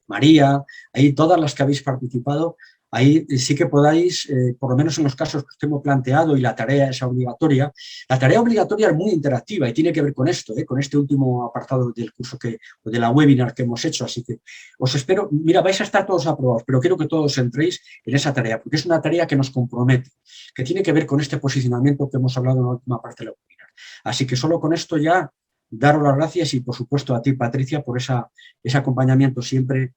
María, ahí todas las que habéis participado, ahí sí que podáis, por lo menos en los casos que os hemos planteado y la tarea es obligatoria. La tarea obligatoria es muy interactiva y tiene que ver con esto, con este último apartado del curso o de la webinar que hemos hecho. Así que os espero. Mira, vais a estar todos aprobados, pero quiero que todos entréis en esa tarea, porque es una tarea que nos compromete, que tiene que ver con este posicionamiento que hemos hablado en la última parte de la webinar. Así que solo con esto ya daros las gracias y, por supuesto, a ti, Patricia, por ese acompañamiento siempre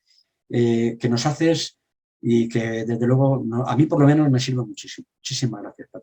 que nos haces y que, desde luego, a mí por lo menos me sirve muchísimo. Muchísimas gracias, Patricia.